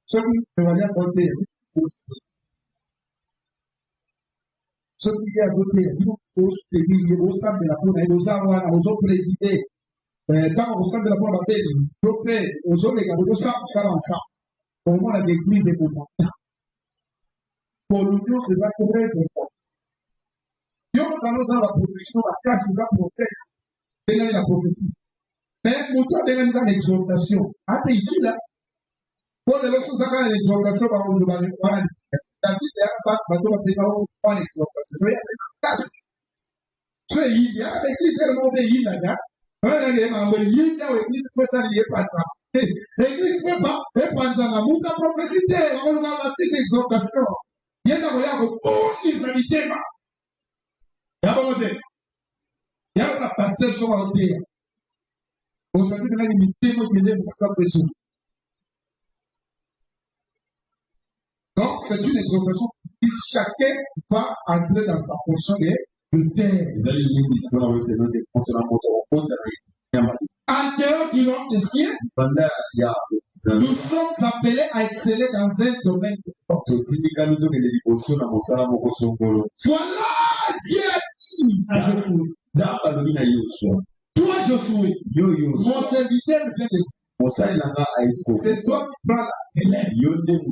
Ce qui va dire sauter. Ce qui est sauter, il faut se dire au sein de la cour, et aux avoir aux autres présidés. Dans au sein de la cour d'appel, aux autres les gars, aux ça ensemble. Au moins la église est importante. Pour l'union, c'est ça très important. Nous allons la profession, la classe de la prophète, de la prophétie. Mais nous avons dans l'exhortation. Après, il là. Pour les leçons, ça va l'exhortation par le David est pas en exhortation. Il y a des classes. Il y a l'église est remontée, il y a là. Il y a l'église fait ça, il n'y a pas de ça. L'église fait pas, et pas de ça. Nous avons prophétie, on va la faire exhortation. Il y a les invités. Il y a la pasteur sur la terre. Aujourd'hui, il y a une témoignage de ce qu'on fait. Donc, c'est une exhortation qui chacun va entrer dans sa portion de terre. En dehors du nom des cieux, nous sommes appelés à exceller dans un domaine. Voilà, Dieu dit à Josué. Toi, Josué, mon serviteur vient de c'est toi qui prends la relève.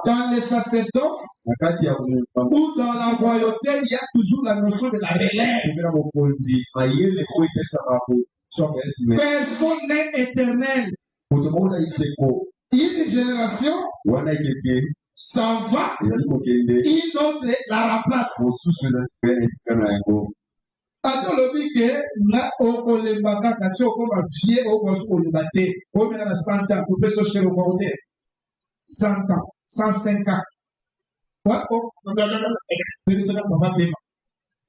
Dans les sacerdoces ou dans la royauté, il y a toujours la notion de la relève. Personne n'est éternel. Une génération s'en va, une autre la remplace. Attends le dit que là au lembaka quand on va fier au gospel le baté au même à 100 ans pour se chercher au côté 100 ans 105 ans ouais oh mais ça va pas bien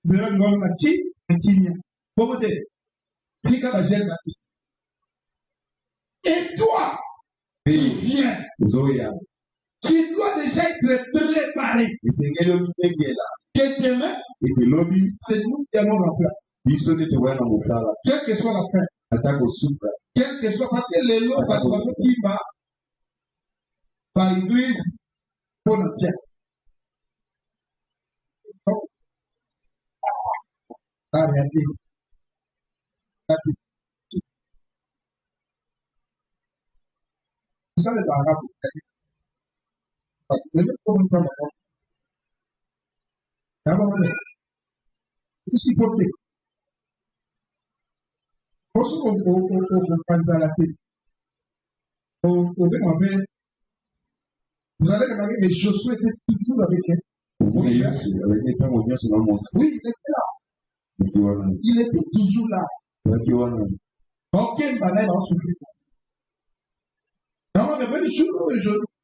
zéro ngol kati kimia bon côté si ka ba gel bati et toi qui viens tu dois déjà être préparé et c'est quel que demain et que lobby, c'est nous qui allons en place. Quelle que soit la fin, quelle que soit, parce que les lois qui va par l'église pour la pierre. La réalité. Ça, les arabes, parce que les communes il faut supporter. Pour ce qu'on pense à la télé, vous allez remarquer que Josué était toujours avec elle. Oui, il était là. Il était toujours là. Aucun balai va souffrir. Non, mais même chose,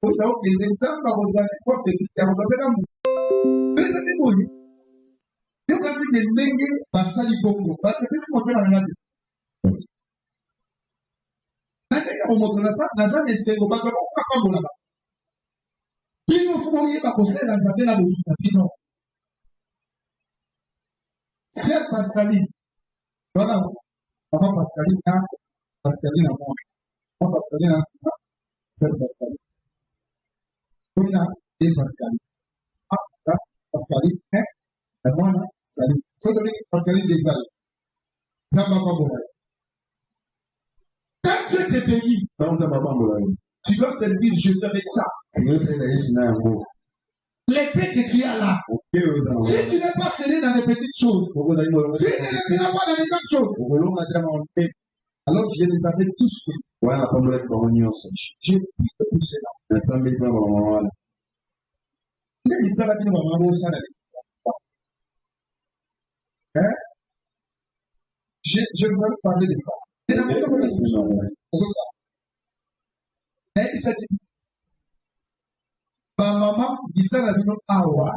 vous savez que les gens vont regarder n'importe qui, ils vont regarder. Mais c'est des mots. Yo quand tu es mengue basali bongo parce que si on fait la ngati nande ya moto na sa naza esengo ba ko fa pa bona ba bino fumo yeba ko se na nzambe na bosuka bino c'est Pascaline voilà papa Pascaline na Pascaline à moi. Moi, Pascaline, c'est Pascaline. On a des Pascaline. Ah, Pascaline, hein? La moi, Pascaline. So, Pascaline des Alpes. Ça va pas bon. Quand tu es béni, tu dois servir Jésus avec ça. L'épée que tu as là. Si tu n'es pas scellé dans les petites choses, tu ne les scelleras pas dans les grandes choses. Alors je les avais tous fait. J'ai pris de tout cela. Les misalas qui nous ont ça. Je vous avais parlé de ça. Mais il s'est dit, ma maman, il s'est dit, awa.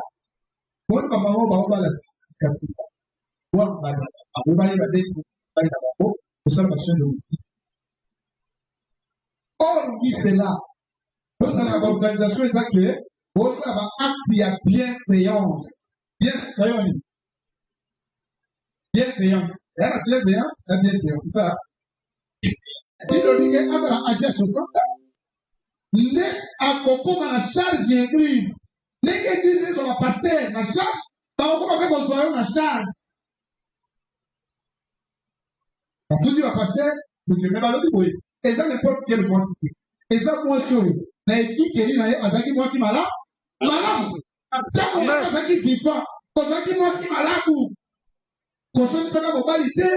Pour ma maman, on va la casser. On va la découvrir. Pour ça, monsieur domestique. Or, oui, c'est là. Pour ça, l'organisation est actuelle. Pour ça, l'acte, il y a bienveillance. Bienveillance. Bienveillance. Il y a la bienveillance, la bienséance, c'est ça. Il dit que la agir sur ça. Ne à Coco dans la charge de l'église. L'église sur la pasteur, la charge. Pas encore avec vos soyons, la charge. Quand vous dites la pasteur, vous dites même pas l'autre oui. Et ça n'importe quel mois cité. Et ça moi sur mais qui est là, Azaki moi si malade. Malade. Tant qu'on a Azaki FIFA, Azaki moi si malade. Quand ça ça va qualité.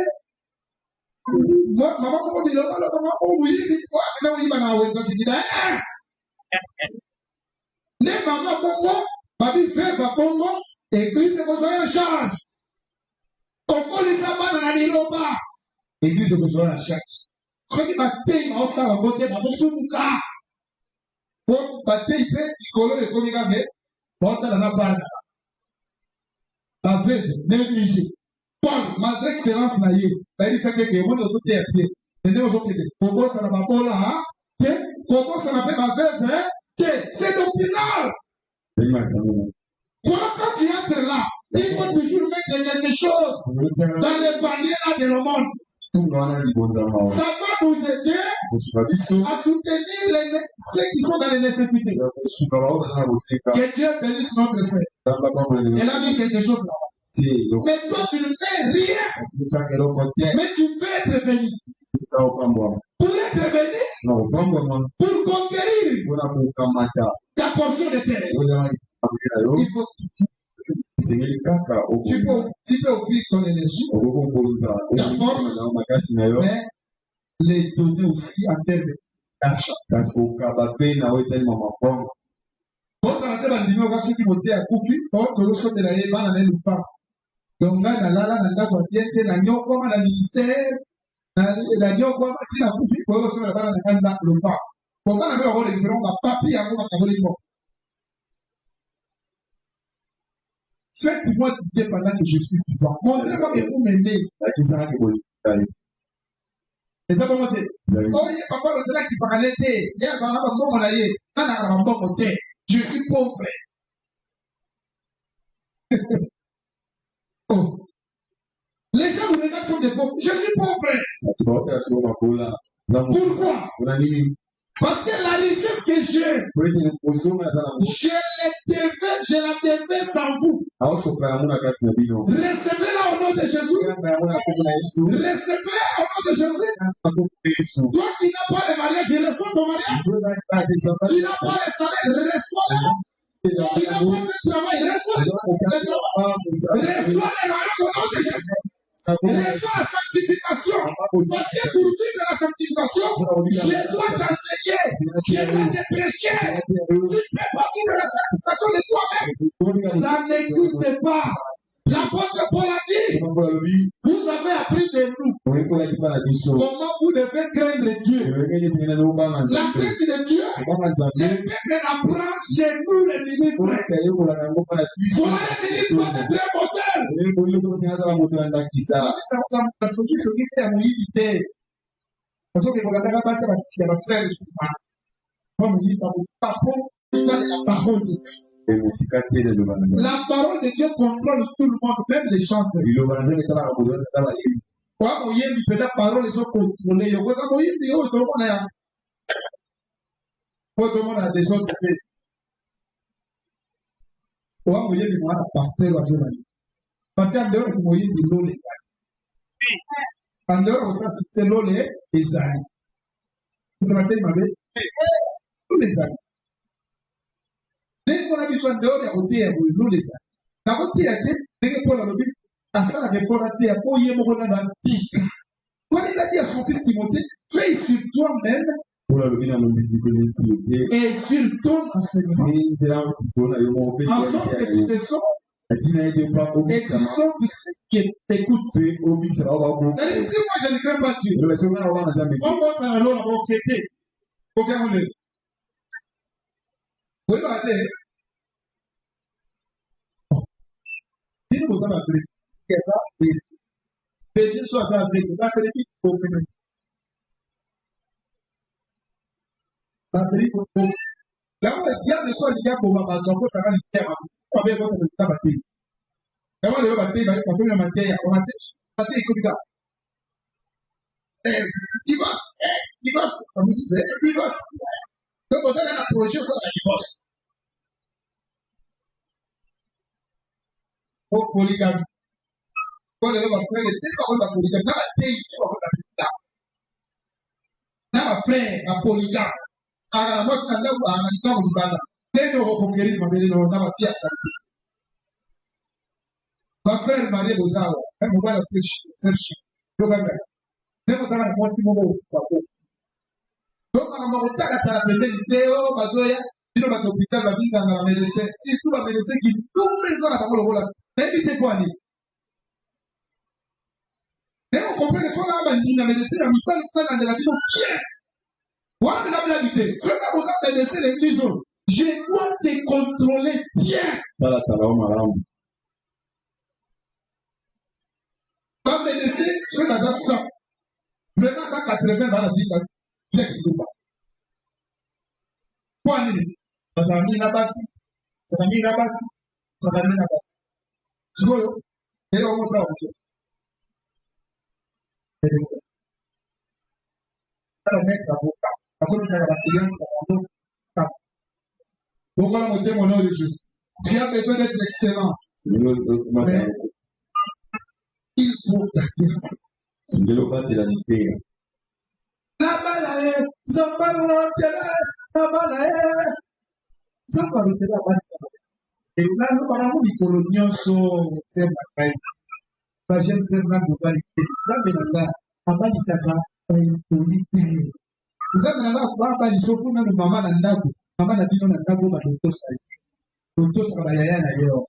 Moi maman comment dit là, maman oui, là il va na ouais ça c'est là. Les maman bongo, babi fait va bongo, église ko so en charge. Oko li saba na liloba. Église ko so en charge. Ceux qui battent en ça la beauté dans son muka. Pour battre pe ikolo e komika me, porta na barna. Avec négligé. Paul, malgré excellence na ye, il dit ça que moi aussi t'es pied. Mais nous autres, pourquoi ça n'a pas bon là? Pourquoi ça n'a pas veuve? C'est doctrinal. Toi, quand tu entres là, il faut toujours mettre quelque chose dans les bannières de le monde. Ça va nous aider à soutenir ceux qui sont dans les nécessités. Que Dieu bénisse notre Seigneur. Elle a mis quelque chose là. Mais toi, tu ne fais rien. Mais tu veux être béni. Pour être béni, pour conquérir ta portion de terre, il faut tu peux offrir ton énergie, ta force, mais les donner aussi en termes d'argent. Bon, ça n'a pas été bandimé au cas où tu montais à Koufi, or que l'on saute de la Yéban en Eloupa. Donc là, dans la quantité, dans le ministère, dans le si la Koufi, pour le saut de la Eloupa. Pour qu'on avait encore les différents papiers à Kabouliko. Faites-moi dire pendant que je suis vivant. Montrez-moi que vous m'aimez. Et ça va monter. Oh, il y a papa le là qui parlait. Il y a un bon moyen. Un bon côté. Je suis pauvre. Oh. Les gens me regardent comme des pauvres. Je suis pauvre. Pourquoi? Parce que la richesse que j'ai, je la devais sans vous. Recevez-la au nom de Jésus. Recevez au nom de Jésus. Toi qui n'as pas le mariage, je reçois ton mariage. Tu n'as pas le salaire, reçois-le. Tu n'as pas ce travail, reçois le travail. Reçois le royaume au nom de Jésus. Reçois la sanctification. Parce que pour vivre la sanctification, je dois t'enseigner. Je dois te prêcher. Tu ne peux pas vivre la sanctification de toi-même. Ça n'existe pas. L'apôtre Paul a dit, vous avez appris de nous comment vous devez craindre Dieu. La crainte de Dieu, le peuple apprend chez nous les ministres. Soyez ministres de très modèle. La parole de Dieu. La parole de Dieu contrôle tout le monde, même les chanteurs. Kwa moyembi peda parole zo contrôler yo. Kwa moyembi yo to mona ya. Kwa to mona des autres faits. Kwa moyembi mwana pasteur wa journal. Parce qu'en dehors de moyembi lo les amis. En dehors de ça c'est lo les amis. C'est ma tête mabe. Lo les amis. Dès qu'on a besoin en dehors de côté ya lo les amis. Na côté ya te dès que pour la lobi asala ke fora te ya po yemo kona na pika. Quand il a dit à son fils Timothée, fais sur toi-même et sur ton enseignement. En sorte que tu te sauves et tu sauves ceux qui t'écoutent. Si moi je ne crains pas Dieu, on va s'en aller au kété. Aucun monde. Oui, bah, dis-nous vous en appelez. Qu'est-ce que ça? Péché soit ça avec vous. La télé pour péché. La télé pour péché. Là, il y a des soins qui ont pour ma bataille. Ça va le faire. On va voir comment ça va bataille. Là, on va bataille. On va faire la matière. On va bataille comme ça. Divorce. Comme ça, c'est divorce. Donc, on a un projet sur la divorce. Pour polygamie. Quand les gens vont faire les deux fois de polygame, n'a pas été n'a pas frère à polygame. À moi, c'est un homme à un temps de bala. Les deux vont conquérir ma belle n'a pas fait ça. Ma frère Marie Bozawa, elle me voit la fraîche. Donc, elle me voit la moi, si mon mot, ça vaut. Donc, à ma retard à la pédalité, Bazoya, il va à l'hôpital, va venir dans la médecine. Si tout va médecin qui tout les gens à la parole, invitez quoi, aller. Et on comprend que soit là, il y a une médecine, il y a une salle de la vie, bien. Voilà la réalité. Ce que vous avez médecin, l'église, je dois te contrôler bien. Voilà, tu vas voir. Pas médecin, ce que ça sent. Vraiment, quand 80 dans la vie, tu es quelque part. Quoi, ça va mis là-bas, ça va mis là-bas, ça va mis là-bas. Tu vois, et on va savoir. Alors, mettre la boca. Après, ça va la pourquoi la montée mon nom de Jésus? Tu as besoin d'être excellent. Mais il faut garder ça. C'est le bas de la vérité. La balaye, ça va la balaye. Ça va le la balaye. Et là, nous parlons du colonial sur ces bagailles. Pas j'aime ces bagailles. Ça me l'a abali saka impunité. Nous avons là baba lisofu na mama na ndako. Mama na bino na ndako ba dotosa. Dotosa ba yaya na yo.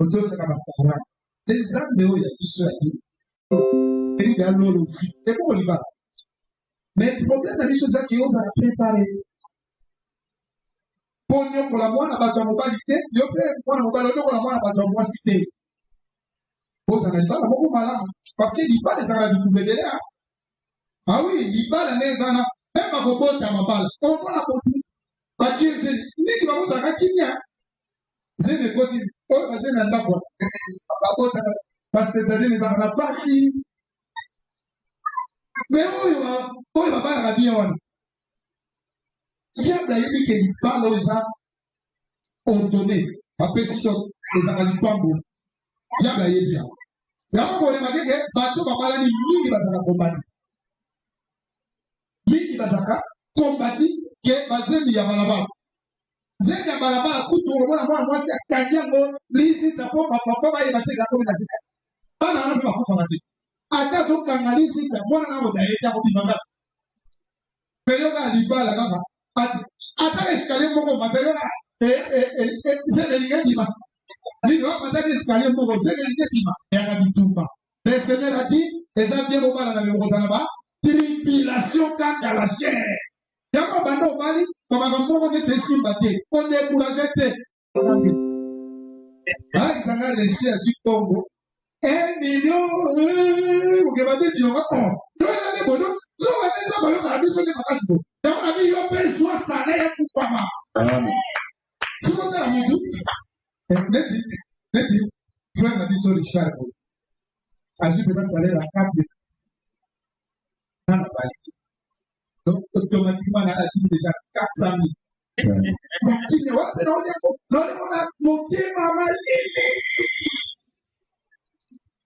Dotosa ba para. Les hommes yo ya biso ya. Et ga lolo fi. Et comment il va? Mais le problème de biso ça qui ose à préparer. Pour nous pour la moine ba to mobilité, yo pe pour la mobilité pour la moine ba to mobilité. Vous n'avez pas beaucoup malin. Parce qu'il n'y a pas des arabes qui peuvent là. Ah oui, il n'y a pas des arabes. Même à vos bottes à ma balle. On va la botte. Pas de c'est ni qui va vous faire qui vient. C'est des côtés. Oh, c'est un d'accord. La botte. Parce que c'est des arabes pas si. Mais où il va pas la bien. Si il y a des qui parlent aux arabes ordonnés. Après, si les arabes pas bon. Diable est bien. Y'a pas de remarquer que bateau va parler de mingi bazaka combattre. Mingi bazaka combattre que bazemi ya balaba. Zemi ya balaba kutu ngomona mwana mwasi akanyango lisi tapo papa ba yebate ka komi nasika. Bana ana ba kufa mate. Ata so kangalisi ta mwana na boda yeta ko bimanga. Pero ga libala kaka. Ata escalier moko matériel c'est le lingadi. Le Seigneur a dit, les avions au bal à tribulation quant à la chair. Il y a un bando au bali, comme un bon on était sympathique, on est courageux. Ah, ils ont reçu à Congo 1 million. Vous avez dit, non, non, non, non, non, frère m'a dit sur Richard. Agis peut salaire à 4 Donc, automatiquement, on a dit déjà 400 000.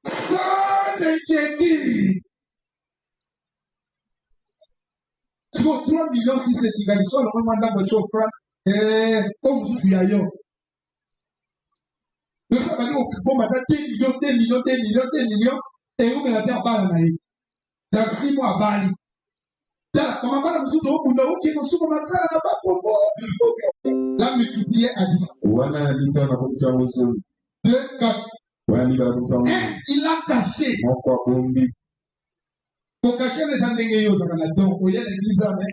Sans inquiétude. Tu vois, 3 millions si c'est égal. Soit le moment de votre frère, comme vous suis ailleurs. Nous sommes allés au bon matin, 2 millions, 2 millions, 2 millions, 2 millions, et vous mettez à Bali. Dans 6 mois à Bali. Là, multiplié à 10. 2, 4. Il a caché. Pour cacher les endingos, ça va donc, il y a l'église, mais.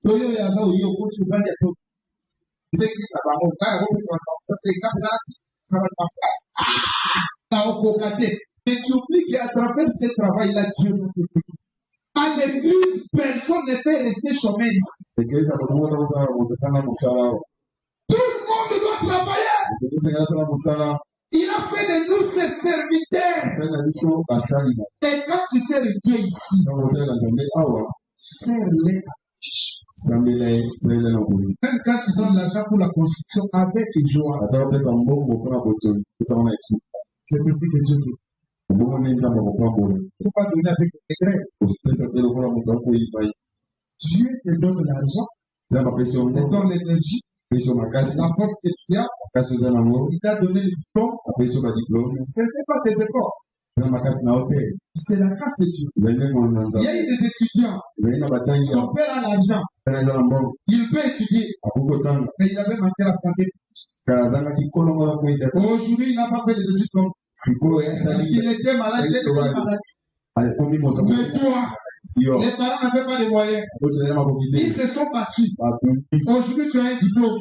Il y a là où il y a beaucoup de gens qui c'est que ça va en place. Ah, au côté. Et tu oublies qu'à travers ce travail-là, Dieu va te bénir. À l'église, personne ne peut rester chômeur ici. Tout le monde doit travailler. Il a fait de nous ses serviteurs. Et quand tu sers Dieu ici, sers-les. Même quand tu donnes l'argent pour la construction avec joie, c'est ainsi que Dieu dit. Il ne faut pas donner avec regret. Dieu te donne l'argent, te donne l'énergie, la force que tu as. Il t'a donné le diplôme. Ce n'est pas tes efforts. C'est la grâce de Dieu. Il y a eu des étudiants. Son père a l'argent. Il peut étudier. Mais il avait manqué la santé. Aujourd'hui, il n'a pas fait des études comme. Parce qu'il était malade, il était malade. Mais toi, les parents n'avaient pas de moyens. Ils se sont battus. Aujourd'hui, tu as un diplôme.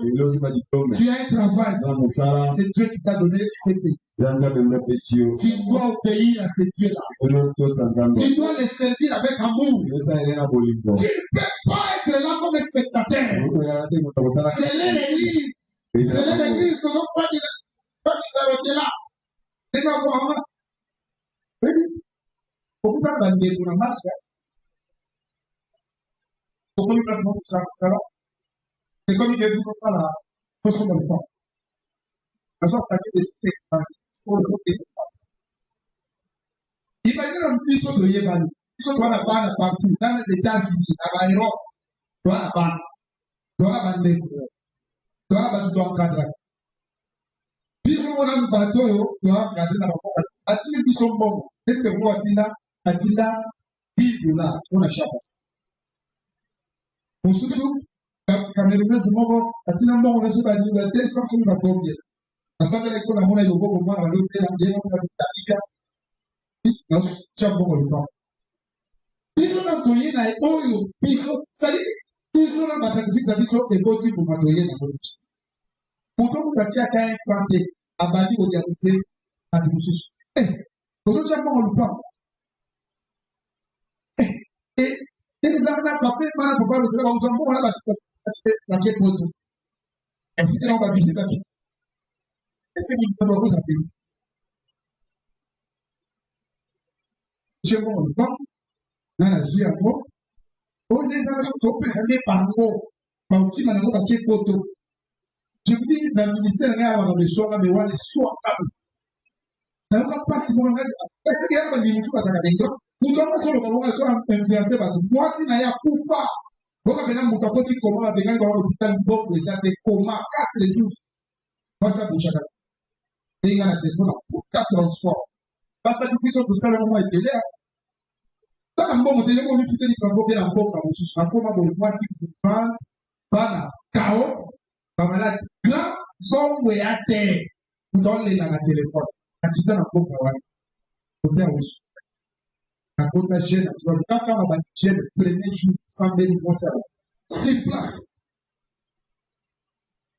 Tu as un travail. C'est Dieu qui t'a donné ces pays. Tu dois obéir à ces dieux-là. Tu dois les servir avec amour. Tu ne peux pas être là comme spectateur. C'est l'église. C'est l'église que l'on pas s'arrêter là. C'est pas pour moi. Pourquoi tu vas dire pour la marche? Pourquoi tu vas faire ça? C'est comme il dit pour ça là. Pour son enfant. Parce que tu as des spectacles. Imagine un petit saut de Yéban. Ils sont dans la banne partout. Dans les États-Unis, à l'Europe, dans la banne. Dans la banne d'être. Dans la banne d'encadrer. Ils sont dans le bateau, dans l'encadrer dans la banne. Attends, ils sont bons. Et que moi, Attila, vive là, on a chapas. Pour ce sou, Camerounais, c'est mon Attila, bon, on a sur la liberté, sans son rapport bien. À ça, les cours, on a le beau pour moi, on a le bien, on a le non, c'est un bon temps. Biso na toye na oyo, biso, c'est-à-dire, biso na sacrifice na biso et boti pour matoye na boti. Pourquoi vous avez un frère abadi au diabète à Dibousus? Vous avez un bon temps. Et les armes papier, par rapport au travail, vous en avez la quête moto. Et si on va visiter la quête, est-ce que vous pouvez vous appeler? Je m'en vais dans la vie à moi. On les a stoppés, ça n'est pas gros. Par qui m'a dit papier moto. Je vous dis, dans le ministère, il y a un soir, mais on est soit na yoka pasi moko est-ce qu'il y a pas de fois dans la région nous devons sur le moment sur influencer par moi si na ya kufa boka bena muta poti comment avec un hôpital bon présenté comment 4 jours pas ça pour chaque et il y a un téléphone pour 4 transports pas ça du fils pour ça le moment est là dans un bon téléphone on fait des campo bien en boka on se sent comment bon moi si pas bana cao pas malade grave bon ouais à terre dans les dans le téléphone akita na koka wana côté à Ousu na côté jeune tu vois quand on va jeune premier jour sans béni moi ça c'est place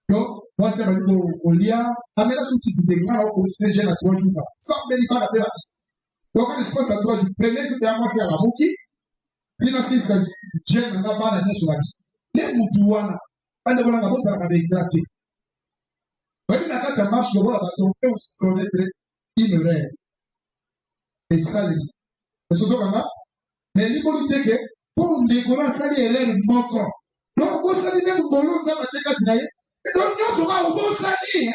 donc moi ça va dire au lia amena sous qui se démarre au continuer jeune à 3 jours sans béni pas la paix donc on espace à 3 jours premier jour de moi c'est à la muki sina si ça jeune na ba na sur la les mutu wana pas de voilà ngabo ça va être gratuit oui la carte marche le voilà on peut se connaître ignorer et ça c'est ce qu'on a Mais l'immobilité que pour découvrir ça, il est le mocro. Donc, vous savez, même pour l'autre, ça va checker ça. Donc, nous sommes au bon sali.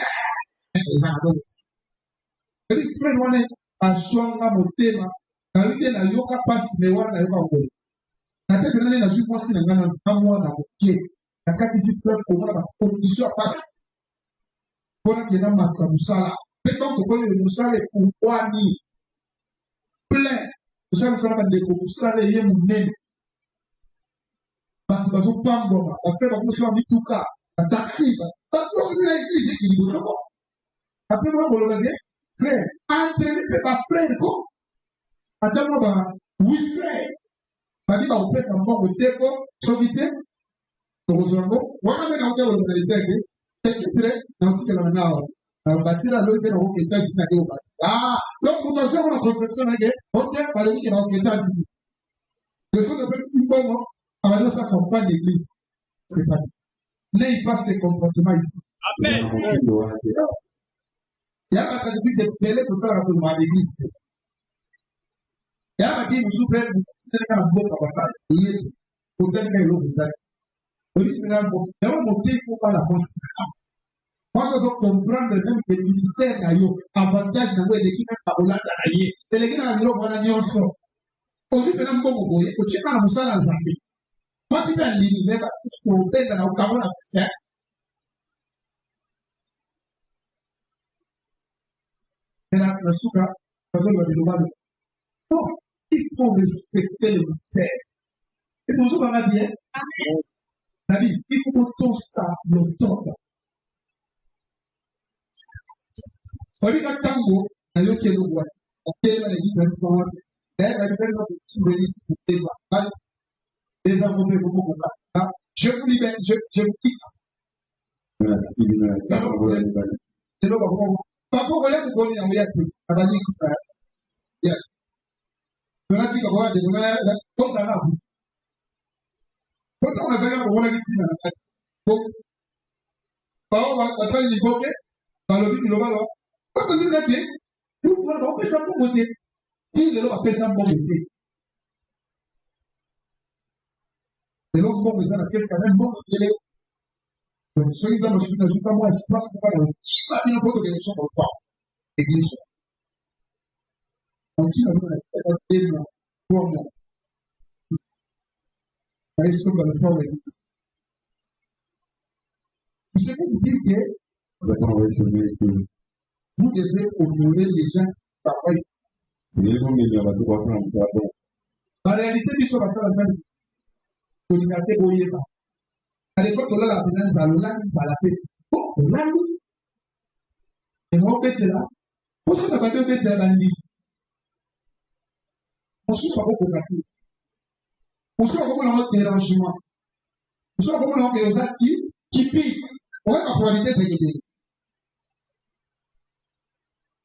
Les frères, on est à Songa Motema. Na l'idée na yoka passe les wana yoka ngolo. Na tête na suis pensé na ngana amwa na oké. Na kati si frère faut na condition passe. Pour que na matsa musala. Peut-on que koyo musala fu wani plein. Musala musala ndeko musala ye munene. Ba bazo pambo ba frère ba musala vituka, ba taxi ba tout na église qui bosso. Après moi bologa bien frère, entraîner pas frère ko. Attends moi oui frère. Badi ba upesa mbongo teko sobite tozongo wakati na hotel localité tekipre na utikela na ngao na batira lo ibe na hotel tazi na deo bati donc pour toi la conception na ke hotel bale ni na hotel tazi le son de petit bongo avant ça campagne d'église c'est pas n'est pas ce comportement ici amen il y a pas ça difficile de belé pour ça pour l'église. Ya badi musupe sina na boka bakari yeye kutaka ile mzaki polisi na bo ya motif pas la pense moi je dois comprendre même que le ministère na yo avantage na wewe dekina ka olanda na ye elekina na loko na nyonso osi pena mbongo boye ocheka na musala nzambe moi si bien lini mais parce que so benda na ukabona pesa era na suka kwa sababu ndio bado il faut respecter le ministère. Est-ce que vous avez bien? David, il faut que tout ça le tombe. On dit que tango, il y a le roi. On dit que l'église est son roi. D'ailleurs, la l'église est notre église pour les enfants. Les enfants peuvent beaucoup comprendre. Je vous libère, je vous quitte. Merci. Et donc, papa, vous voyez, vous connaissez en réalité. À la ligne, ça. Tunataka kwa de kuna kosa na hapo. Kwa kama sasa kwa kitina na kwa kwa sasa ni boke balobi bilobalo. Kwa sababu ndio yake tu kwa pesa mbote. Si lelo pesa mbote. Lelo mbote sana kesa na mbote ile. Donc ceux qui ont reçu pas moi espace pour pas. Pas bien pour que les gens soient pas. Église. On dit là comment est-ce que le problème est vous savez vous dire que vous devez honorer les gens par eux. C'est les gens qui ont tout passé en ça. En réalité, ils sont passés à la fin de l'unité Boyeba. À l'époque, on a la finance à la paix. Oh, on a lu. Et moi, on était là. Pour ce qu'on a pas de la bandit. On se soit beaucoup gratuit. On se soit comme un dérangement. On se soit comme un dérangement qui pique. On va probabilité c'est que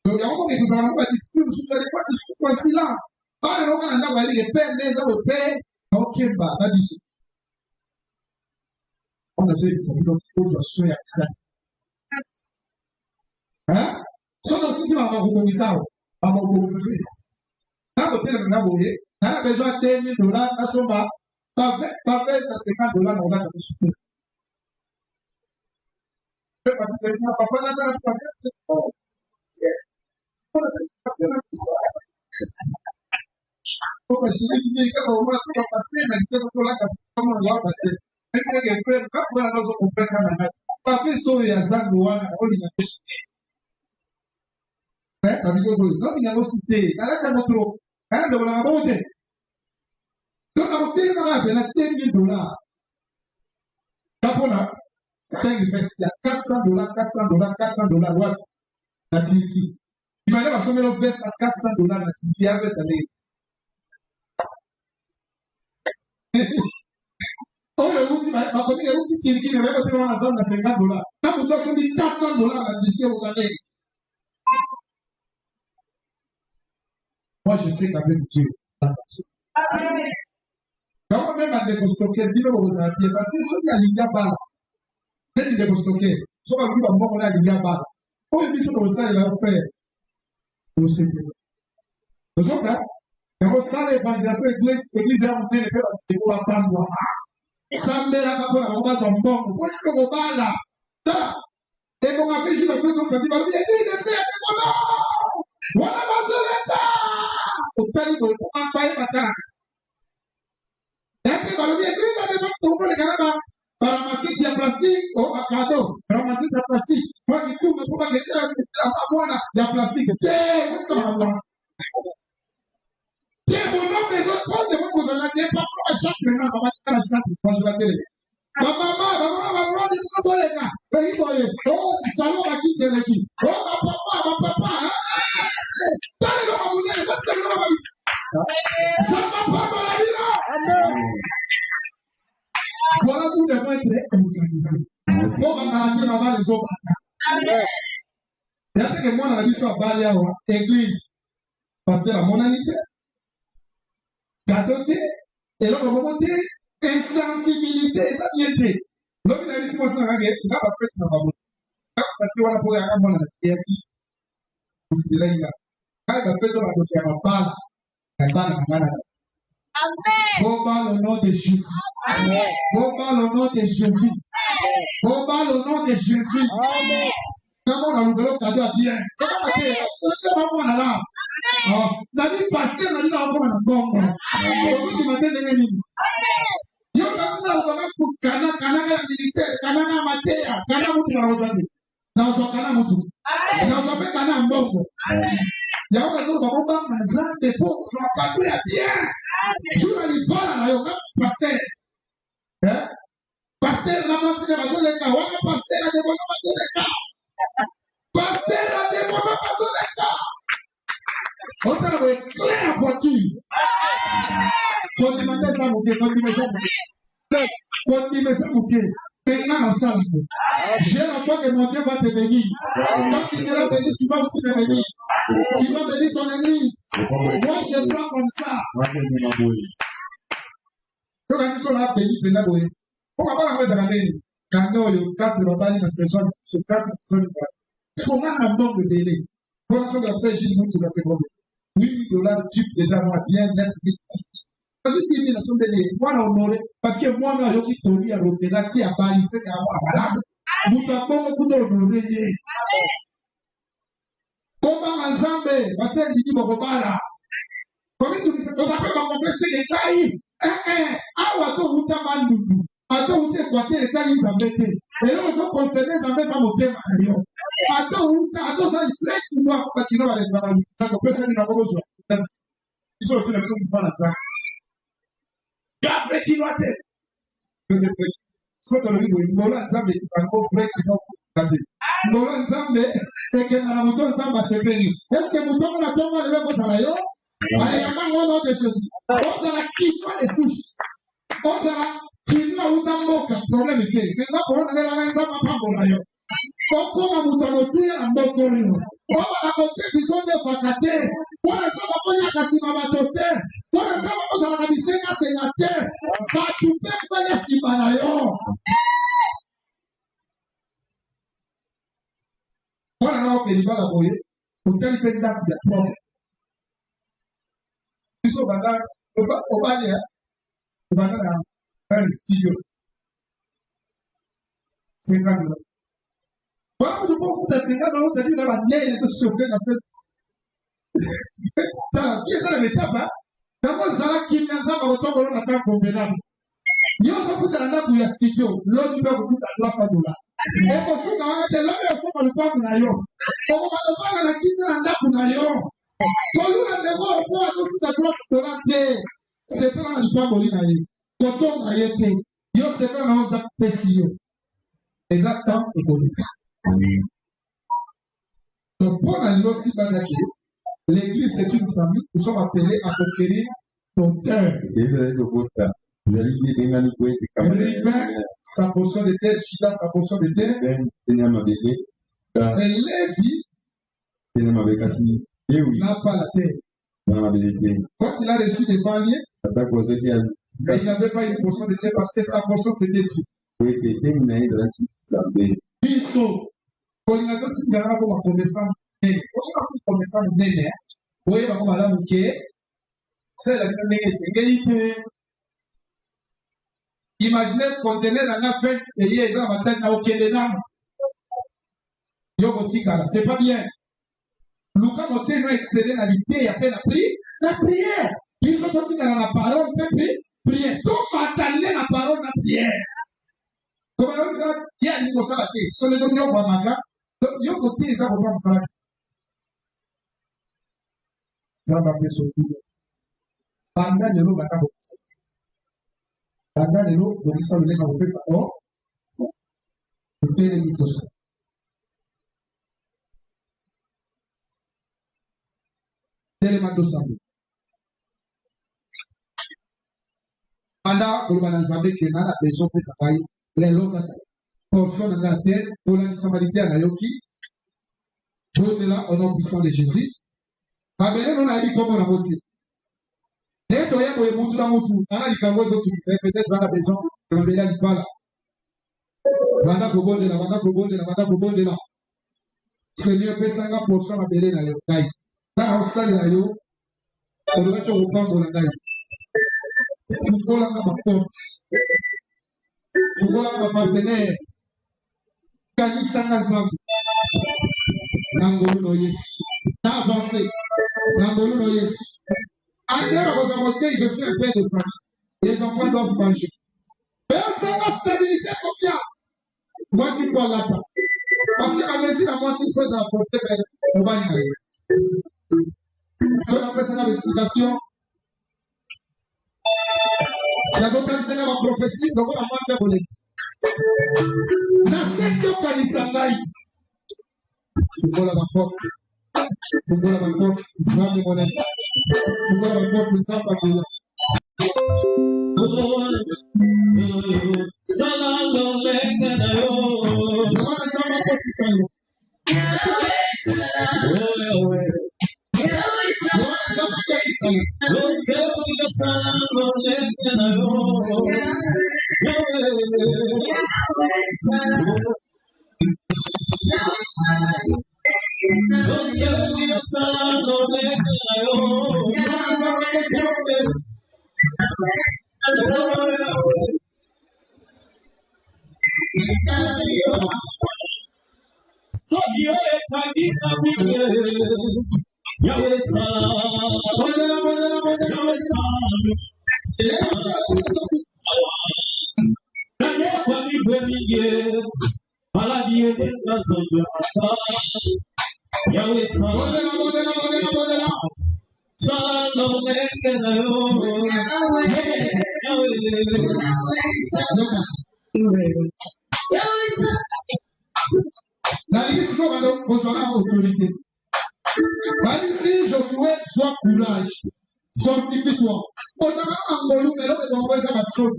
donc il y a un moment que nous allons pas discuter sur les fois tu souffres en silence. Pas le moment où on va dire père mais on père ok bah pas du tout. On a fait ça donc il faut soigner ça. Hein? Soit aussi si on va vous ça. On va vous faire. Quand vous prenez un abonné, on a besoin de $10,000 à son bas. Pas fait ça $50 on va te soutenir. Papa n'a pas fait oh. Pourquoi je me dis que on va passer, mais c'est ça là comment on va passer. Même si quelqu'un fait, quand on a nos autres quand même. Pas fait ça il y a ça douane, on y a pas cité. Hein, parce que non il y a pas cité. Là ça montre trop. Hein, donc on a monté. Donc on a monté on a appelé $10,000. Capona 5 vestes, il y a $400, ouais, la Turquie. Il m'a dit à sommer le veste à $400, la Turquie, la veste à l'air. Oh, le route, ma copine, le route, Turquie, mais même quand on a ensemble à $50. Quand vous avez dit $400 la Turquie, vous savez. Moi, je sais qu'avec Dieu, attention. Quand même, à décostocker, dis-le vous avez bien passé, ce qui a l'India bas. Mais il décostocker. So ka kuba mbongo na liya ba o biso ko sa ya faire o se ke ozoka yango sala évangélisation église ya monene mpe bato bapambwama sambelaka mpona bango bazwa mbongo mpona kobala tala ebonga mpe jur afe tosandi balobi église eseya te kono wana bazoleta otali boye mpo baye batalaka ete balobi église adema tokolekana baramasiti ya plastique o bakado ramasiti ya plastique mwa kitunga mpo baketia mwana ya plastique te otikamabwa te bono besoin porte mo kozala te papa à chaque moment papa tika na chaque fois je la télé bamama babrodi tokoleka eyi boye o salon bakiti eleki o bapapa talelo bamunene batikalelo babi sama papa la bino voilà vous devez être organisé po bakalaki babale ezobata yateke mwana na biso abali awa église paster amonani te kado te eloko moko te insensibilité eza bien te lobi na biso mosi na kake nga bafeti na bango bati wana mpo yanga mwana na teyaki kosidela inga kai bafeti oyo bakoki ya mabala ya bana na ngana Boba le nom de Jésus. Boba le nom de Jésus. Boba le nom de Jésus. Comment on a l'ouvert cadeau à bien. Comment on a dit, c'est pas moi là. David pasteur n'a dit là encore un bon. Aujourd'hui du matin n'est ni. Yo quand ça vous avez pour kana ministère, kana matéa, kana mutu na aujourd'hui. Na so kana mutu. Na so pe kana mbongo. Ya okazo babomba mazambe po so cadeau ya bien. Jour à l'Ivoire, là, il pasteur. Pasteur, la masse de la zone de Kawana, pasteur, la démon de la zone de Kawana. Pasteur, la démon de la zone de Kawana. On t'a envoyé clair en voiture. Condimenter ça, mouké, condimenter ça, mouké. Condimenter ça, mouké. Maintenant, en salle. J'ai la foi que mon Dieu va te bénir. Quand tu seras béni, tu vas aussi me bénir. Tu vas bénir ton église. Moi, je prends comme ça. Donc, quand ils sont là, bénis, bénis, bénis. Pourquoi pas la maison à l'année? Quand on a 4 repas, une saison, c'est 4 saisons. Il faut un nombre de délai. Pour la seconde fois, j'ai dit, nous, dans ces problèmes. $8 type déjà, moi, bien, 9 000. Parce que 10 000 sont délais. Moi, on aurait, parce que moi, on a eu qui tourne à l'hôtel, là, tu as balisé, à moi, malade. Vous avez bon, vous devez le comment ensemble, parce que dit Bokobala. Comment tu dis, on s'appelle ma complexe de taille. Awa to huta mandudu. Ato hute kwate etali zambete. Et là, on se concerne zambé sa motema yo. Ato huta, ato sa iflek tu dois pas qu'il va aller dans la complexe de la bozo. Ils sont aussi la maison qui parle à ça. Gafre qui doit être. So to lobi ngola nzambe encore vrai qui doit faire. Ngola nzambe eke na moto nzamba sepeli. Est-ce que moto na tonga le ko sala yo? Allez, y'a pas mon nom de Jésus. On s'en a quitté les souches. On s'en a quitté la route en moka. Problème est que maintenant pour aller la nzamba pas pour la yo. Pourquoi moto moto en moka yo? On va raconter qu'ils sont des vacatés. On a ça va qu'on y a cassé ma batoté. On a ça va qu'on s'en a bisé na sénateur. Pas tout faire les simanayo. On a fait l'hiver la boye. Pour tel que date de problème. Ils sont bagarres. Au bas un studio. C'est quand même. Voilà, vous pouvez vous 50 ans, ça dit, la vieille est chauffée, la fête. T'as qui est ça, la métape, hein? D'abord, Zala qui vient ça, va retourner dans la table convenable. Yo se fout dans la table où il y a studio. L'autre peut vous foutre à $300. Et pour ceux qui ont été là, ils sont dans le parc de Nayon. Pour qu'on va le faire dans la quinte dans la table de Nayon. Pour nous, la dévore, pour se foutre à $300. C'est pas dans le parc de Nayon. Quand on a été, yo se fait dans la PCO. Exactement, économique. Donc, pour aller aussi Badaki, l'église c'est une famille, nous sommes appelés à conquérir l'auteur. Ribin, sa portion de terre, Chida, sa portion de terre. Et Lévi n'a pas la terre. Quand il a reçu des banliers, il n'avait pas une portion de terre parce que sa portion c'était Dieu. Biso, Kolinato Tingara comme un commerçant, on s'en a pris commerçant nene. Oui, on va là, ok. C'est la égalité. Imaginez conteneur en a 20 et il y a un aucun énorme. C'est pas bien. Lucas Moté nous excellé dans l'idée, il y a la prière. Il faut dire dans la parole, prière. Comme attendre la parole, la prière. Comme on dit ça, il y a une chose à la tête. Sur le domaine de Maka, il y a un côté, ça vous semble ça. Ça va faire son tour. Pendant le lot, Maka, pendant le lot, on ça, on fait ça. Oh, le télé, il faut ça. Télémato Sambi. Pendant que l'on a que n'a besoin de sa faille, les locaux, portion de la terre, pour la samarité à Nayoki, pour de là, au nom puissant de Jésus. Abelé, on a dit comment on a motivé. Et toi, il y a un moutou dans moutou. On a dit qu'un oiseau qui disait peut-être dans la maison, on a dit pas là. Vanda pour bon de la, vanda pour bon de la, vanda pour bon de la. Seigneur, paie 50% à Belé dans le taille. Dans le salle là, on doit être au pan pour la taille. Fugola ma porte. Fugola ma partenaire. Kanisa na zangu. Nangolu no Yesu. Na avancé. Nangolu no Yesu. Andera Rosamoté, je suis un père de famille. Les enfants doivent manger. Personne n'a stabilité sociale. Voici quoi l'attente. Parce que la médecine à moi, s'il faut apporter, on va y aller. Si on appelle ça l'explication, les autres c'est la prophétie, donc on a pas fait voler. La secte Kanisangai, Fugola ma porte, Fugola ma porte, Zami mon ami, Fugola ma porte, Zami mon ami. Salalo leganayo, Fugola Zami porte Salalo. Yahweh salam, Yahweh salam, Yahweh kwani bwemiye, maladiye dengazondo ata. Yahweh salam, salam lekanayo, Yahweh salam. La liste concernant l'autorité. Si Josué, sois courage, fortifie-toi. Aux Angolou, mais l'homme est dans ma somme.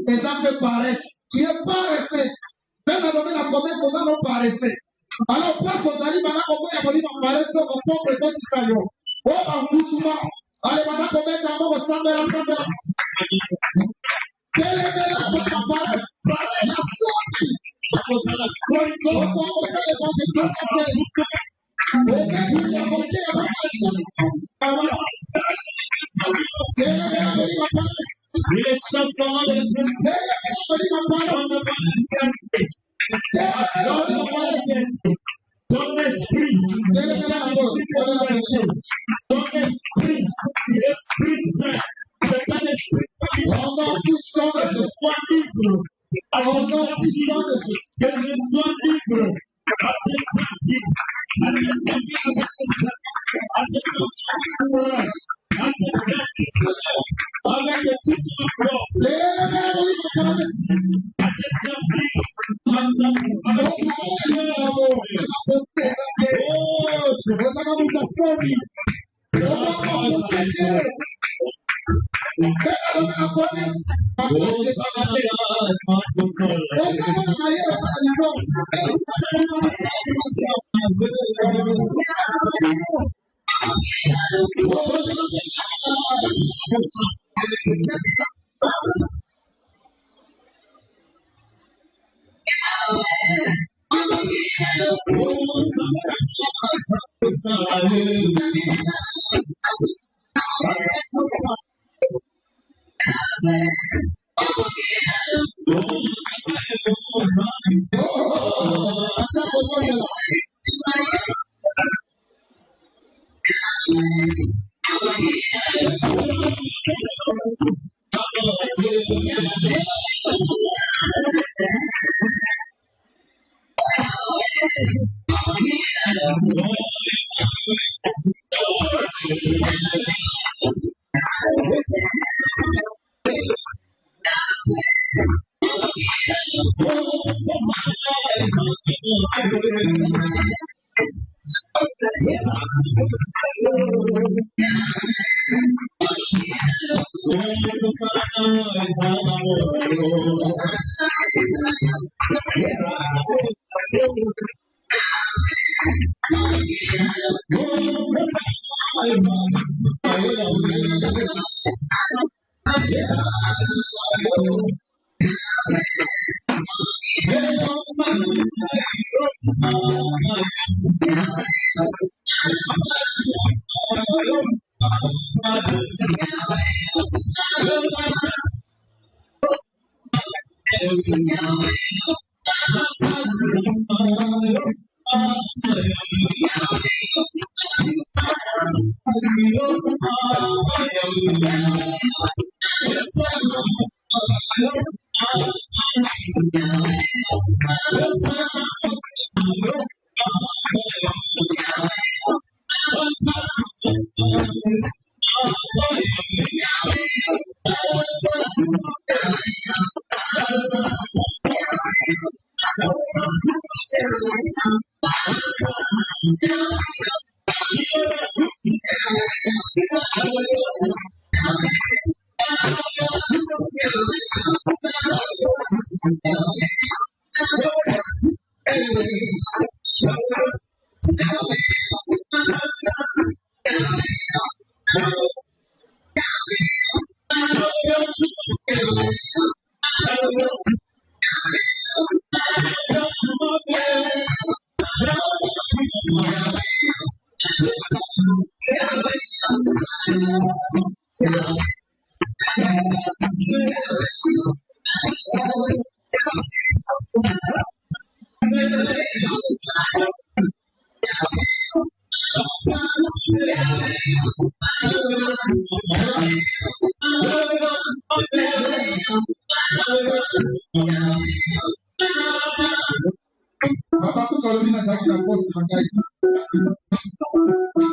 Et ça fait paresse. Tu es paressé. Même dans le domaine de la commerce, ça non paressé. Alors, place aux alliés, maintenant, on peut y avoir une paresse, on peut prendre du salaire. Oh, en foutement. Allez, maintenant, on met un mot au sang de la sang de la. Quelle est la paresse? La somme. Ton esprit, l'esprit saint, c'est un esprit que je sois libre. Alors, que je sois libre.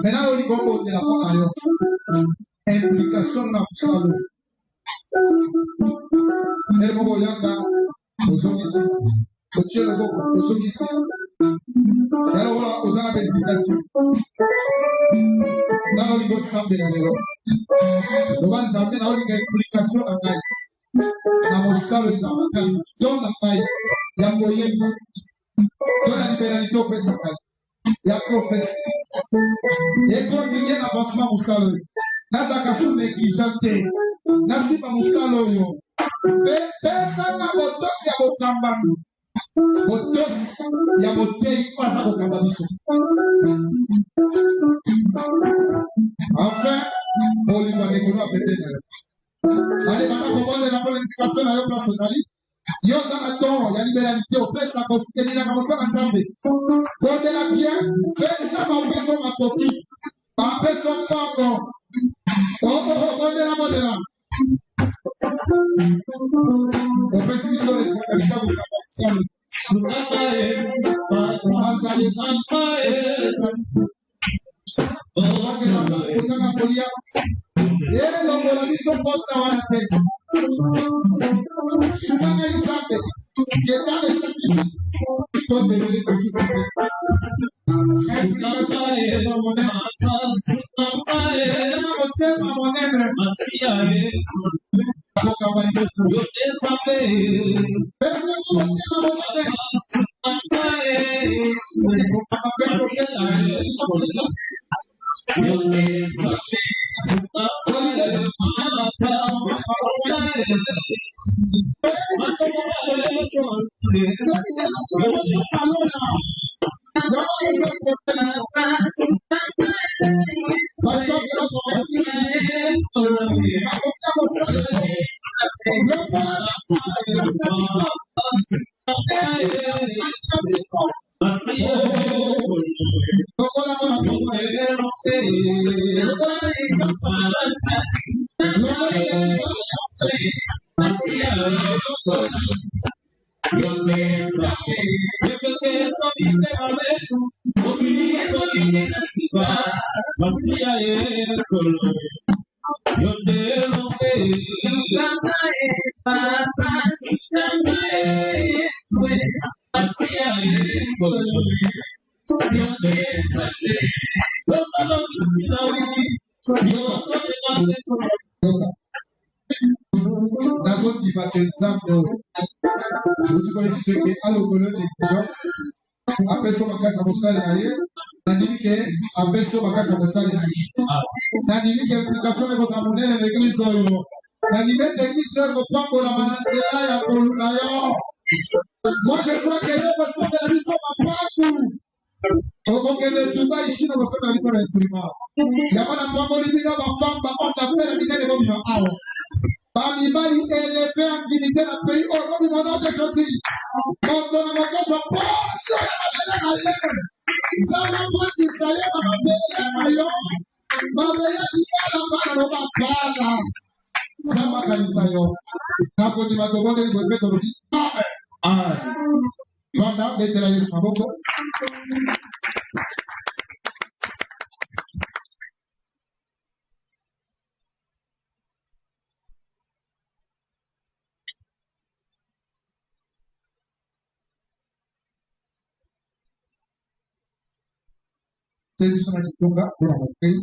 Maintenant, on dit qu'on de la part implication dans le salon. Elle m'a dit aux hommes ici. Au Dieu le beau, aux hommes ici. Et alors, voilà, aux hommes d'hésitation. Dans le niveau samedi, dans le niveau samedi, dans l'implication dans la vie. Dans le salon, dans la casse, dans la faille, il y a moyen, dans la libéralité au Père Sacré. Il y a prophétie. Et continuer l'avancement au salon. Nazaka sous négligenté. Nasi pa musalo yo. Pesa na botos ya bokambami. Botos ya botei pasa bokambami. Enfin, on lui va découvrir à péter. Allez, maintenant, comment on a planification à la place aux alliés? Yo zanaton, ya libéralité au pesa kofike na kamosa na zambe. Fondez la bien, pesa ma peso ma copie. Pa peso pako. Fondez la modèle. On peut se sur les responsabilités de capacité. Moi, je crois que les personnes de la vie sont partout. Donc, les Juba ici, nous sommes dans les instruments. Il y a un femme, on dit, ma femme, on a fait la vie de l'homme. Parmi les élevés en dignité dans le pays, on a mis mon nom de Josie. On donne mon cœur, son bon, c'est la meilleure. Ça m'a fait qu'il s'aille, ma meilleure. Ma meilleure, il y a la balle, on va parler. Ça m'a kanisa yo. Na ko di matobonde ni bwe to di. Amen. Fanda bete la Yesu maboko. C'est du sonage tonga pour la paix.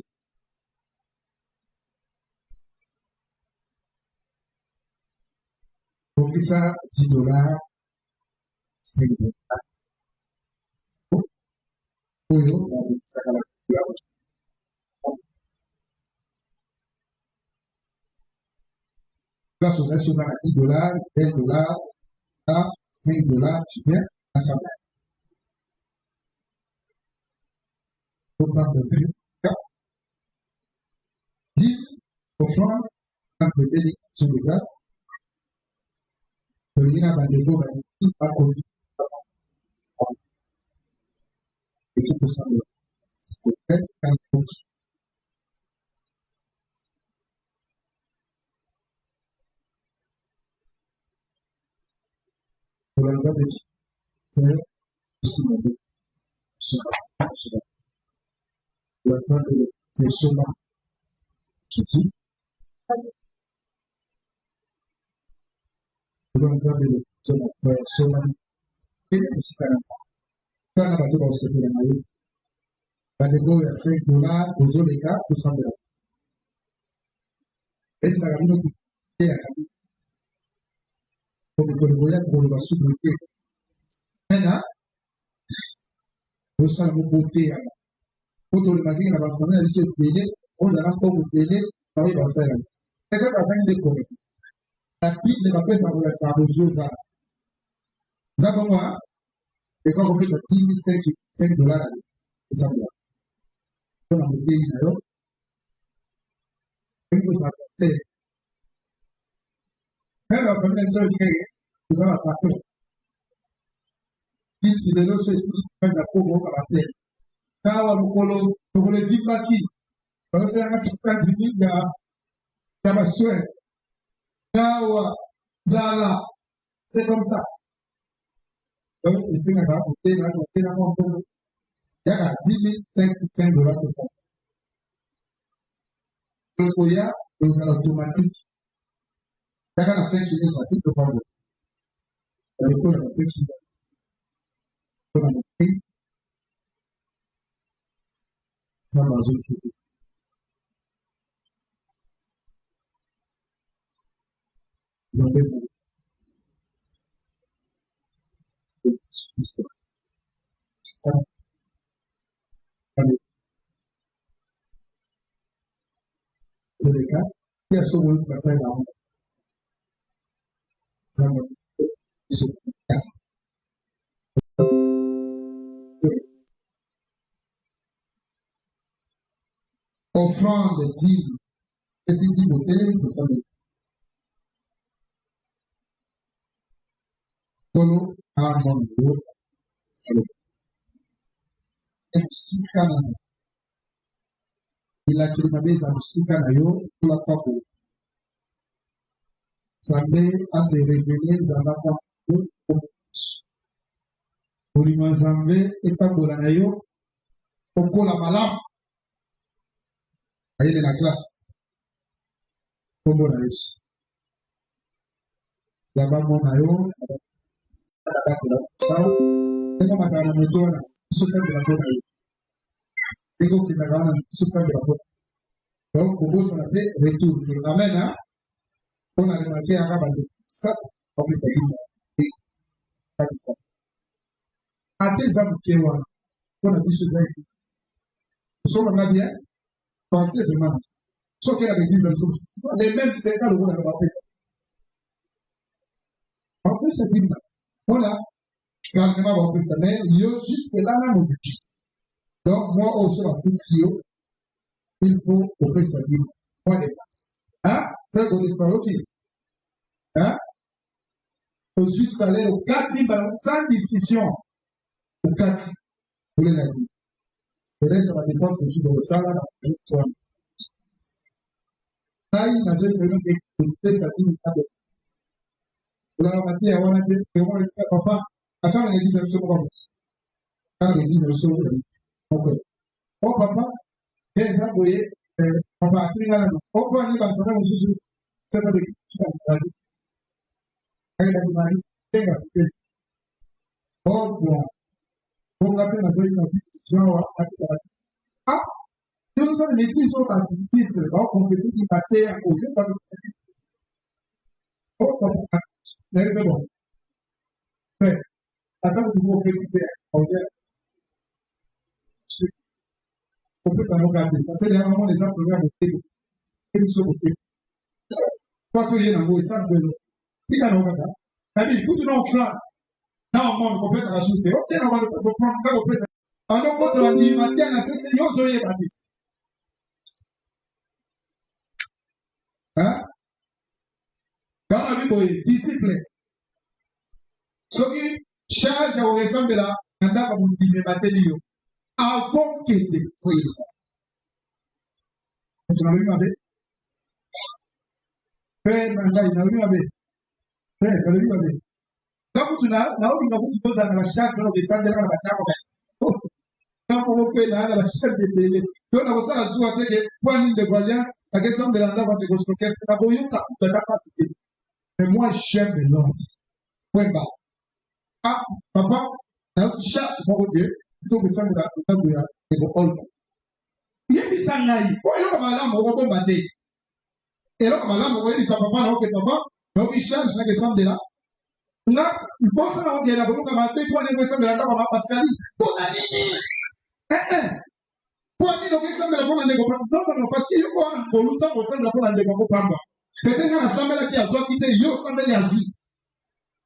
Professeur $10, $5. Oyo, sakala ya. Place aux nationales à $10, $20, $5, tu viens à sa place. Faut pas me faire. 10 offrandes, un peu bénédiction de grâce. Il pas connu. Et tout faut savoir. C'est peut-être un peu. Pour l'exemple de faire aussi mon Dieu. L'exemple de c'est chemin qui dit. Pour l'exemple de c'est mon frère chemin. Et aussi faire ça. Quand on va tout se faire la maille. Quand il y a $5 aux autres les cas, il faut $100. Et ça va nous coûter à la vie. Pour le voyage, pour le soutenir. Maintenant, vous savez vous côté à pour le matin, la personne elle se payer, on a encore vous payer, on va faire. C'est que ça de connaissance. La Bible ne va pas savoir ça aux choses. Ça pour moi, et quand on fait ça $5 à l'année, c'est ça. On a monté une alors. Et vous ça c'est même la famille seule qui est vous avez partout. Qui dit le c'est ici, fait la pauvre à la terre. Kawa mukolo tukule vipaki bose angasikati minga tabaswe kawa zala c'est comme ça donc ici on va monter là il y a $10,000 $5 pour ça le koya est automatique il y a 5,000 c'est pas bon le koya 5,000 pour la monter ça va jouer ici c'est le cas qui a sauvé le passage là ça va se casse offrande dîme Et si tu veux télé, il faut savoir. Tolo, à mon niveau, c'est le. Et si Canada, il a climatisé à Musicanayo pour la pape. Sambe à se révéler dans la pape. Pour Zambe et Tambolanayo, au la malam. Aïe de la classe. Comme la Yesu. Yaba Monayo, ça, et comme à la méthode, social de la journée. Et comme il a un social de la journée. Donc, pour vous, ça fait retour. Amen, hein? On a remarqué un rabat de ça, on peut s'agir. Pas de ça. À tes âmes qui ont, on a vu ce que nous sommes en bien, pensez vraiment. Sauf qu'il y a l'église, les mêmes 5 ans, on a fait ça. On peut s'agir. Voilà. Calmement, on peut s'agir. Il y a juste là, là, mon budget. Donc, moi, aussi, la fonction, il faut qu'on peut s'agir. Moi, les places. Hein? C'est qu'on est fait, ok. Hein? Au juste salaire, au 4, sans discussion. Au 4, vous l'avez dit. Le reste, ça va dépendre aussi de le salaire. Taille, la jeune semaine qui est sa vie, vous l'avez maté à Wanate, et on va dire, papa, à ça, l'église, elle se voit. Quand l'église, elle se voit. Oh, papa, les employés, papa, à tous les gens, on peut aller dans sa main, c'est ça, c'est ça. Avec la Marie, c'est la oh, bon. On va faire la jolie genre à ça. Ah, nous sommes l'église au baptiste, on confesse qu'il battait à aucun baptiste. Oh, papa, c'est bon. Mais, attends, vous pouvez préciser, on peut s'en regarder. Parce que dernièrement, les gens peuvent voter. Et ils sont votés. Quoi que y ait dans le ça, si on regarde, c'est-à-dire, tout le monde flanc. Dans le monde, on peut s'en ajouter. Ok, on va le passer au front, on peut s'en ajouter. Alors, quand on dit, maintenant, c'est yo, zoé, bâti. Hein? Quand on a vu, disciple. Ce qui charge à ressemble là, on a comme dit, mais matin, avant qu'il y ait ça. Est-ce qu'on a vu ma bête? Frère, il a vu ma bête. Frère, il a vu ma bête. Quand tu as, là où tu poses à la chatte, on descend de la carte. Quand on peut là, la chatte de bébé. Donc, on a ça la joie de point de voyance, la question de l'endroit de Gostoker, la boyota, de la capacité. Mais moi, j'aime l'ordre. Point bas. Ah, papa, là où tu cherches, mon Dieu, tu dois descendre de la boya et de l'ordre. Il y a des sangaïs. Oh, il y a un malade, on va combattre. Et là, on va dire, ça papa, ok, papa, donc il cherche la question de là. Nga, bosa na ongea na boruka mate kwa nini wewe ndio ndaka Pascali. Bona nini? Kwa nini ukisema na bona ndeko no parce que yuko ana koluta bosa na bona ndeko pamba. Peut-être na sambela ki azo kite yo sambela yazi.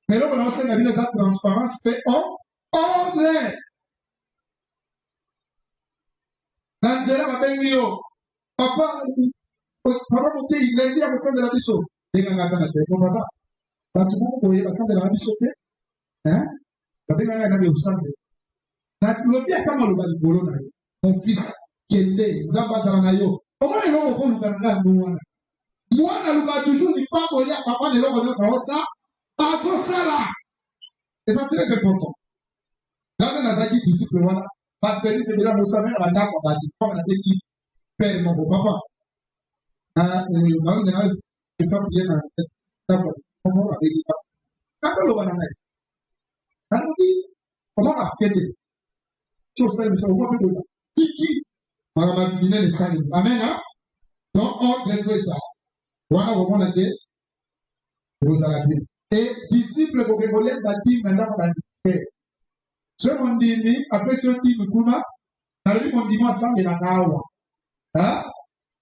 Mais là on a aussi la vie de sa transparence fait ordre. Nanzela mabengi yo. Papa mote il est bien bosa de la biso. Denga ngata na te papa. Batu boye basande la biso te hein babenga na be usande na lobia kama lobali bolona mon fils kende nzamba sala na yo omona eloko ko luka nga mwana luka toujours ni pas bolia papa de loko na sa aso sala et ça très important là na zaki disciple wana parce que c'est bien mosa mais la dako ba di comme na équipe père mon papa ah on a ça bien na dako comment avec lui quand on le voit dans la quand on dit comment on a fait tout ça nous sommes pas de qui madame Bine le salut amen hein donc on fait ça voilà au moment que vous allez dire et disciple pour que vous l'ayez bâti maintenant dans le ce qu'on dit après ce qui nous kuna dans le monde dit ensemble de la kawa hein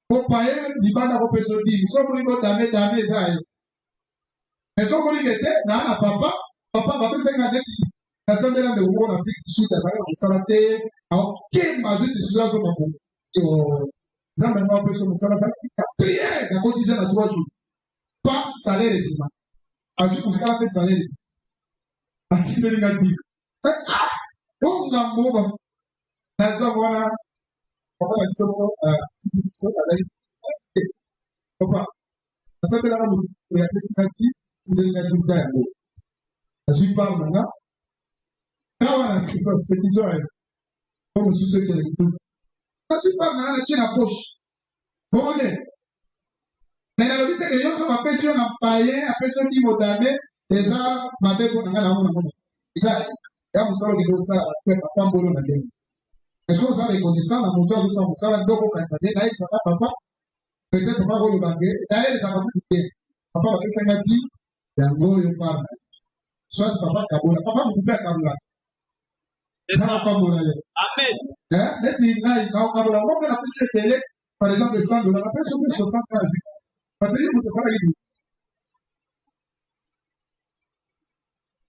pour payer libanda pour personne dit nous sommes au dame ça mais ce qu'on dit que na papa va penser que la semaine de l'Europe en Afrique du Sud, ça va s'arrêter. Alors, quel majeur de situation Zamba n'a pas son salaire, prière, la quotidienne à 3 jours. Pas salaire et paiement. Ensuite, vous savez salaire. À qui de l'égal. On a un mot. Dans ce moment-là, on va dire que papa, ça fait la route. Il y a des signatifs, c'est des négatifs d'ailleurs. Je parle maintenant. Quand on a ce petit joint, comme je suis sûr que quand tu parles maintenant, tu es la poche. Bon, ok. Mais la vérité que yo ma personne en païen, la personne qui m'a donné, et ça, ma belle pour la maman. Ça, il y a un seul qui doit ça, papa Bolo na bien. Et ça, ça reconnaissant, la montagne de ça, la dogo quand ça vient, là, ça va papa. Peut-être papa Bolo va bien. D'ailleurs, ça va tout bien. Papa va faire ça, il a dit, yango yo parle. Soit papa Kabola, papa vous plaît Kabola. Ça va pas Bola. Amen. Hein? Let's say, là, il va au Kabola. On va appeler cette télé, par exemple, $100. On appelle sur 60 francs. Parce que vous savez,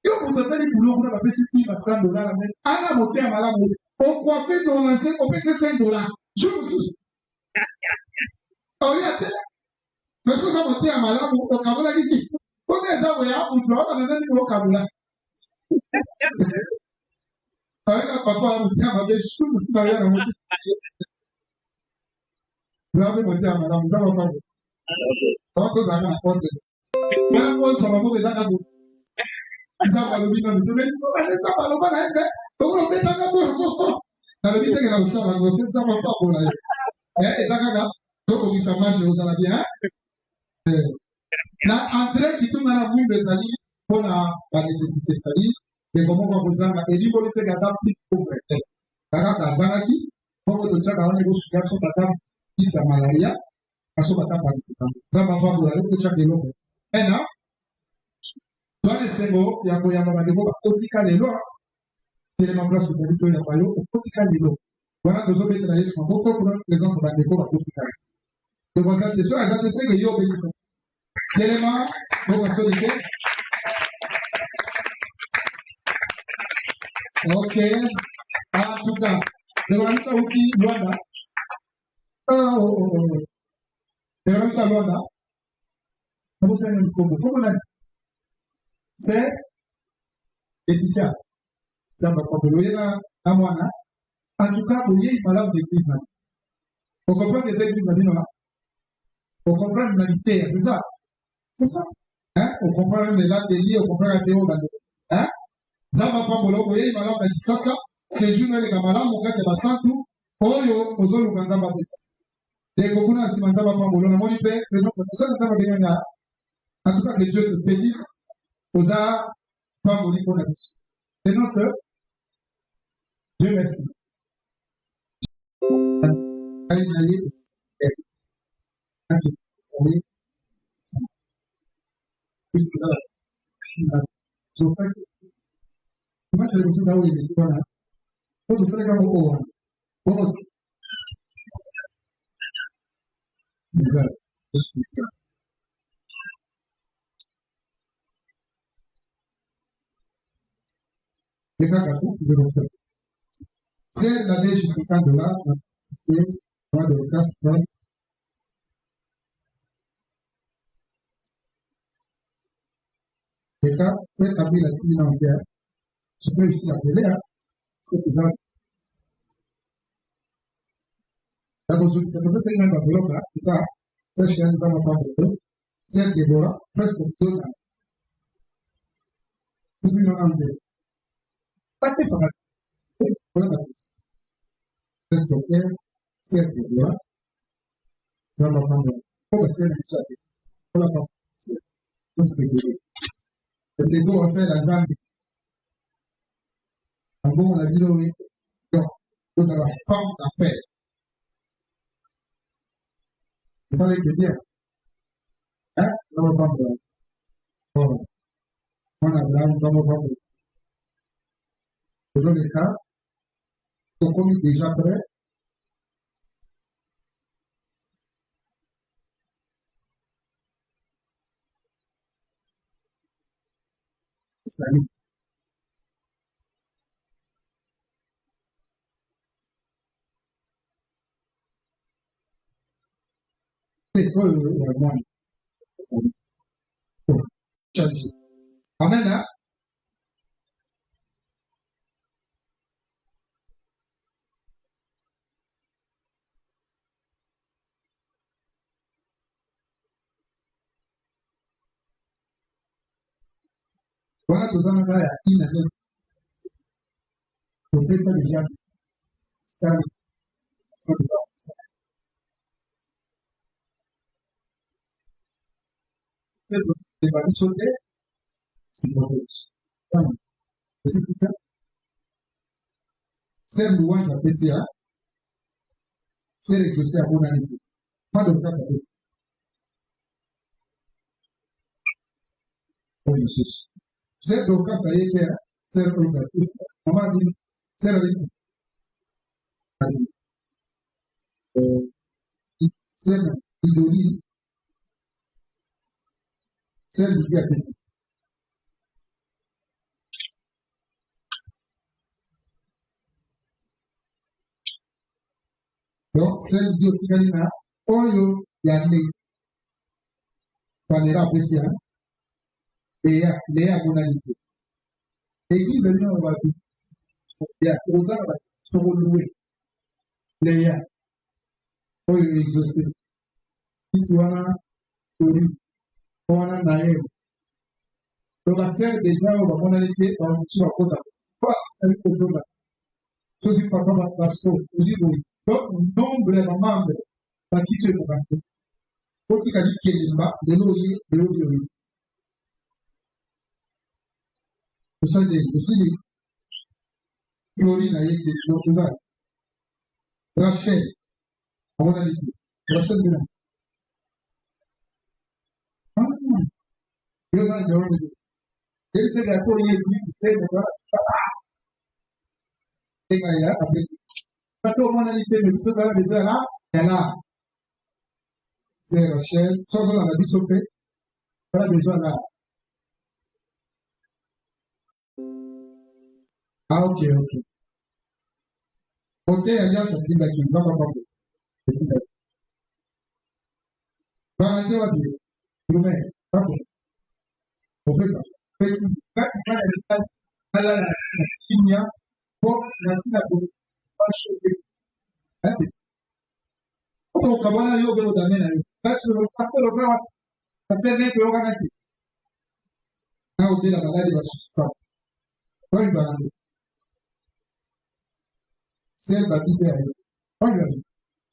yo pour ça les boulot on a payé $100 mais à la montée à malamu on coiffé dans l'ancien on paye $5 je me suis oh il y a tellement mais ça ça monté à malamu au Kabola dit on est ça ouais on doit on a donné au Kabola avec la papa on dit à ma belle je me suis marié à monter vous avez monté à malamu ça va pas on peut ça va porte mais on s'en va pour les accords ça va le bien mais ça va le pas là on peut pas pour na le bien que la ça va ça va pas pour là ezakaka tokobisa marche ozala bien na entrée kituna na mwimbe ezali mpona banécessité c'est-à-dire ndeko moko akozanga eliboli te kaza plus pauvre te kaka azangaki moko totiaka wana ekosuka so bata kisa malaria aso bata participant nzambe avambola yo totiaka eloko ena twana esengo ya koyamba bandeko bakotika lelo telema place ozali toyamba yo okotika lelo wana tozobetela yesu maboko mpona présence ya bandeko bakotika le voisin te so aza te seke yo obebisa telema bokasoli te ok en tout cas ndeko na biso awuti lwanda ndeko na biso ya lwanda abosani nkombo nkombo nani c'est Laetitia zamba kwambelo oyena na mwana en tout cas boyei malamu d'église na ocomprendre eza église na bino na ocomprendre l'humanité c'est ça hein on comprend même l'atelier on comprend l'atelier hein zamba kwambelo boyei malamu na kisasa séjour eleka malamu kati ya basantu oyo ozoluka nzambe apesa ndeko kuna nsima nzambe kwambelo namoni mpe présence ya mosala nzambe abenganga en tout cas que Dieu te bénisse oza pamboli mpona biso et non sœur Dieu merci c'est la neige $50 c'est moi de classe France les cas fait cambier la tine en guerre je peux aussi l'appeler c'est déjà d'abord ça peut c'est une enveloppe là c'est ça ça je viens de faire ma part de c'est Déborah presque tout là tout le monde en pas de faire voilà presque ok c'est Déborah ça va prendre pour c'est ça pour la partie donc c'est le dégo c'est la Zambie en bon on a dit oui donc vous avez la femme d'affaires ça les bien hein ça va prendre bon on a là on va prendre dans le cas donc on est déjà prêt salut Amen. Hein? Voilà que ça n'a on fait ça déjà. C'est c'est louange à PCA, c'est exaucé à mon année. Pas de place à PCA. Oh Jésus. C'est donc ça y est, c'est le cas. Maman dit, c'est le cas. C'est l'idolie, c'est l'idée à PCA. Donc, c'est l'idée aussi qu'il Oyo Yane, Panera PCA, et Léa Monalité. L'église est venue en bâti. Il y a aux arbres, sont loués. Léa, Oyo exaucé. Ituana, Ori, Oana Naël. Donc, la sœur déjà, on va monalité, on va sur la côte. Pas, c'est le jour là. Sosi papa, parce que, aussi, donc, nombre de membres, pas qui tu es pour un Oti kadi kelimba de l'eau. Vous savez, aussi, Florine a été donc Rachel, à mon avis, Rachel de là. Ah, Dieu a dit, elle s'est d'accord, il est venu, c'était le gars. Et Gaïa, après, quand on a dit, mais ce gars déjà là, elle a, c'est Rachel, sans qu'on a dit, sauf elle a déjà là. Ah, ok. Côté alliance, c'est là qui nous a pas compris. C'est là. Valentin va dire, Roumain, pas bon. On fait ça. Petit, quand il va à la Kenya, pour la synagogue, pas choqué. Un petit. Quand on commence à y aller au domaine, parce que le pasteur le fait, pasteur n'est pas organisé. Là, on dit la maladie va se stopper. Quand il va aller, c'est la vie derrière. Quand il va aller,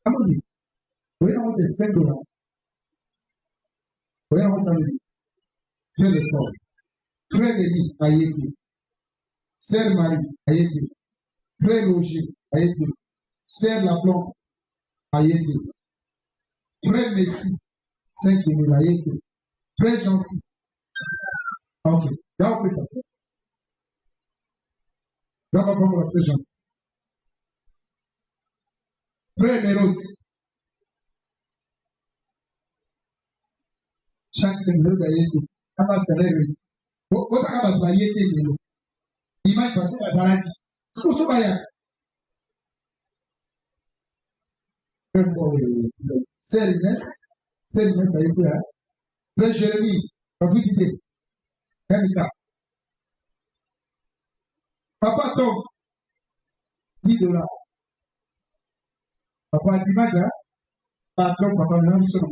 à mon avis, oui, on fait $5. Oui, on s'en dit. Fais l'effort. Frère Denis a été. Sœur Marie a été. Frère Roger a été. Sœur Laplomb a été. Frère Messi, 5 000 a été. Frère Jancy. Ok. Là, on peut ça. Là, on va prendre la frère Jancy. Frère Mérode. Chaque Mérode a été. Ambassadeur. Votre ambassadeur a été. Image passée à Zaraki. Ce que vous voyez. C'est Inès a été. Frère Jérémie, profitez. Kamika. Papa Tom, $10. Papa Dimash, patron, papa Nanson.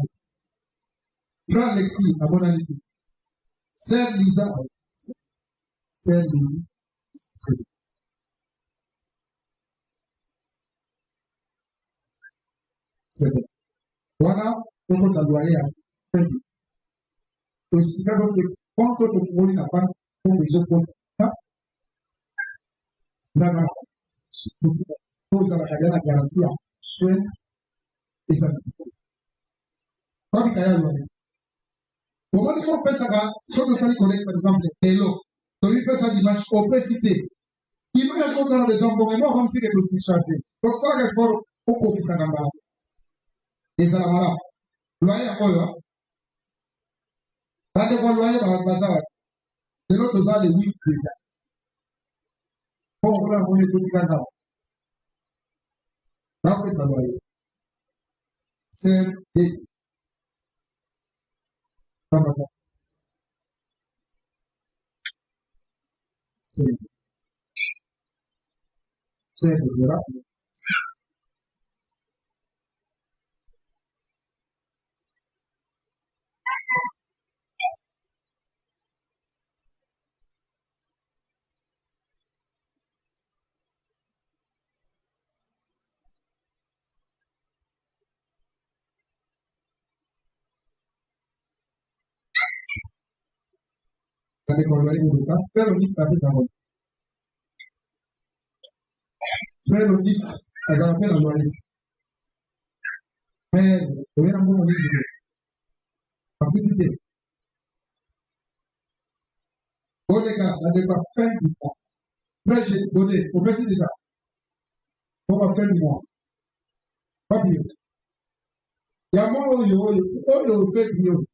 Frère Alexis, à mon avis. Sœur Lisa, Sœur Lily. C'est bon. Voilà, on peut t'envoyer à aussi, quand on peut te n'a pas pour les autres. Zana, pour ça, la garantie à soin et sa vie. Pas de carrière. Au moment où on peut ça, sur le salaire collègue, par exemple, Hello, tu peux ça dimanche, opacité. Il peut y avoir dans les hommes, mais moi, comme si les dossiers chargés. Donc, ça, il faut au coup, ça n'a pas. Et ça n'a pas. Loyer à quoi, là, de quoi loyer, bazar. De l'autre, ça, les 8 déjà. Bon, on est petit là. Après, ça loyer. C'est C'est le frère Onyx avait sa voix. Frère Onyx avait appelé la loyauté. Mais, vous voyez un bon Onyx. En fait, bon, les gars, on n'est pas fin du mois. Frère, j'ai donné, on peut déjà. On va faire du mois. Pas bien. Il y a moi, on fait du mois.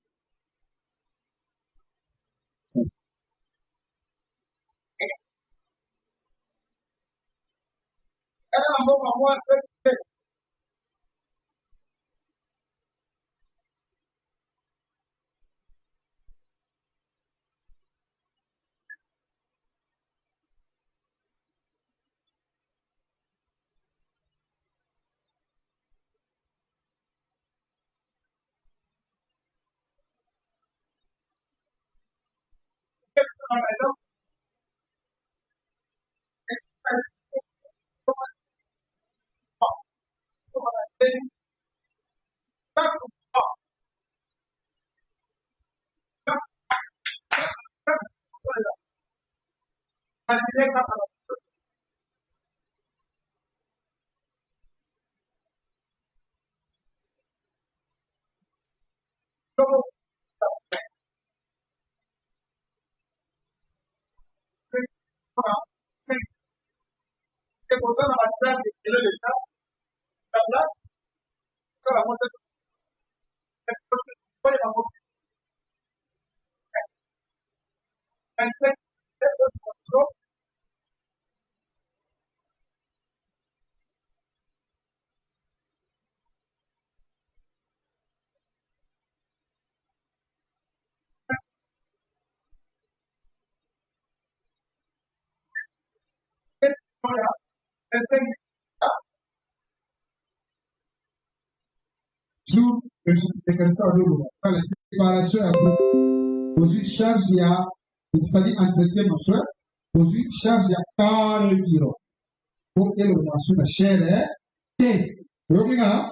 Jour, la séparation à groupe. Aujourd'hui, charge il y a, c'est-à-dire entretien mensuel. Aujourd'hui, charge il y a 40 euros. Pour que le mensuel la chair est. Ok, là,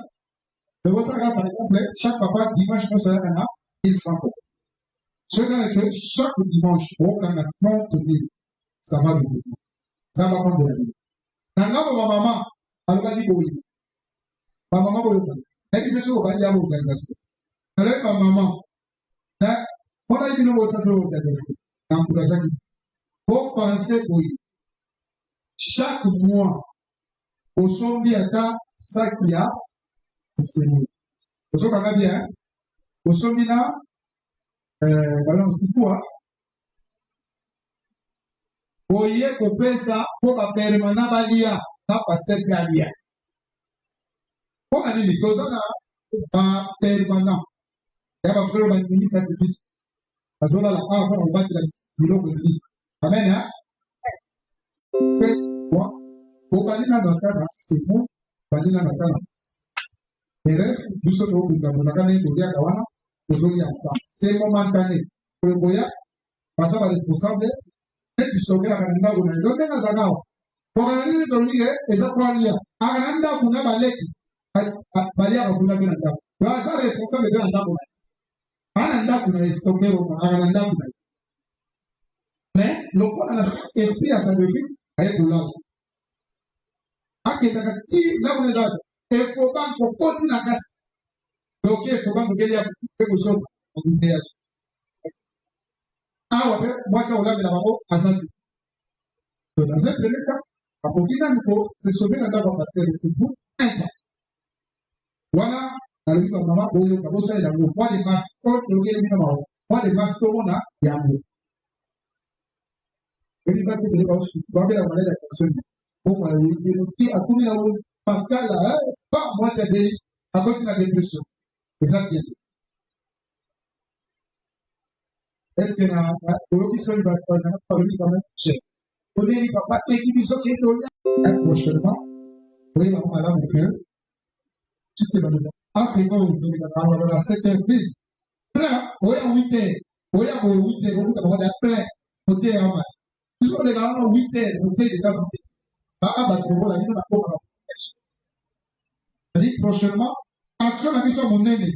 le Osaka, par exemple, chaque papa, dimanche, on se lève, il francs. Ce que chaque dimanche, on a 30 000. Ça va visiter. Ça va prendre de la vie. Dans ma maman, elle va dire oui. Ma maman va le faire. Elle dit que on va dire à l'organisation. Avec ma maman, on a dit que nous ça c'est l'organisation. Encourageant. Pour penser oui. Chaque mois, au sommet à ta ça qu'il y a, c'est nous. Au sommet bien, au sommet là, voilà, c'est fou, hein. Oye kopesa po ba permanent balia na pasteur balia. Pour aller les deux ans ba permanent. Ya ba frère ba ni sacrifice. Azola la pa on va tirer bilo de l'église. Amen hein. Fait quoi? Pour aller dans la terre c'est bon, aller dans la terre. Le reste du ce qu'on peut dans la canne de dia kawana, ozoli asa. C'est momentané. Pour le boya, passer par les responsables. Si stoke la kananda kuna ndote ngazanao kwa nini ndolige eza kwa lia akananda kuna baleki balia kuna bena ndako ba sa responsable bena ndako ana ndako na stoke ro akananda kuna mais lokona na esprit ya sacrifice aye dolala akenda kati na kuna za e faut pas ko koti na kati donc il faut pas que ya pe ko so ndea awa pe mwasa ulabe na babo asante. Dans un premier cas, à Burkina Faso, c'est sauvé dans la pasteur de Sibou, un temps. Voilà, dans le cas de maman, au mois de mars, mois de mars, on a Yambo. Le passé de l'Écosse, tu vas bien la maladie de la personne. Pour moi, le dire, qui a couru là-haut, pas là, pas moi, c'est des, à cause de la dépression. Et ça, bien dit. Est-ce que na qui sont va parler quand même cher. Au début papa et qui dit OK to prochainement. Oui, ma madame mon frère. Tu te vas dire. Ah c'est bon, tu vas dans la 7h pile. Plein, oui à 8h. Oui à 8h, vous avez plein. Côté en bas. Ils sont les gars à 8h, côté déjà voté. Bah ah bah pour la vie na pas. C'est-à-dire prochainement action na biso monene.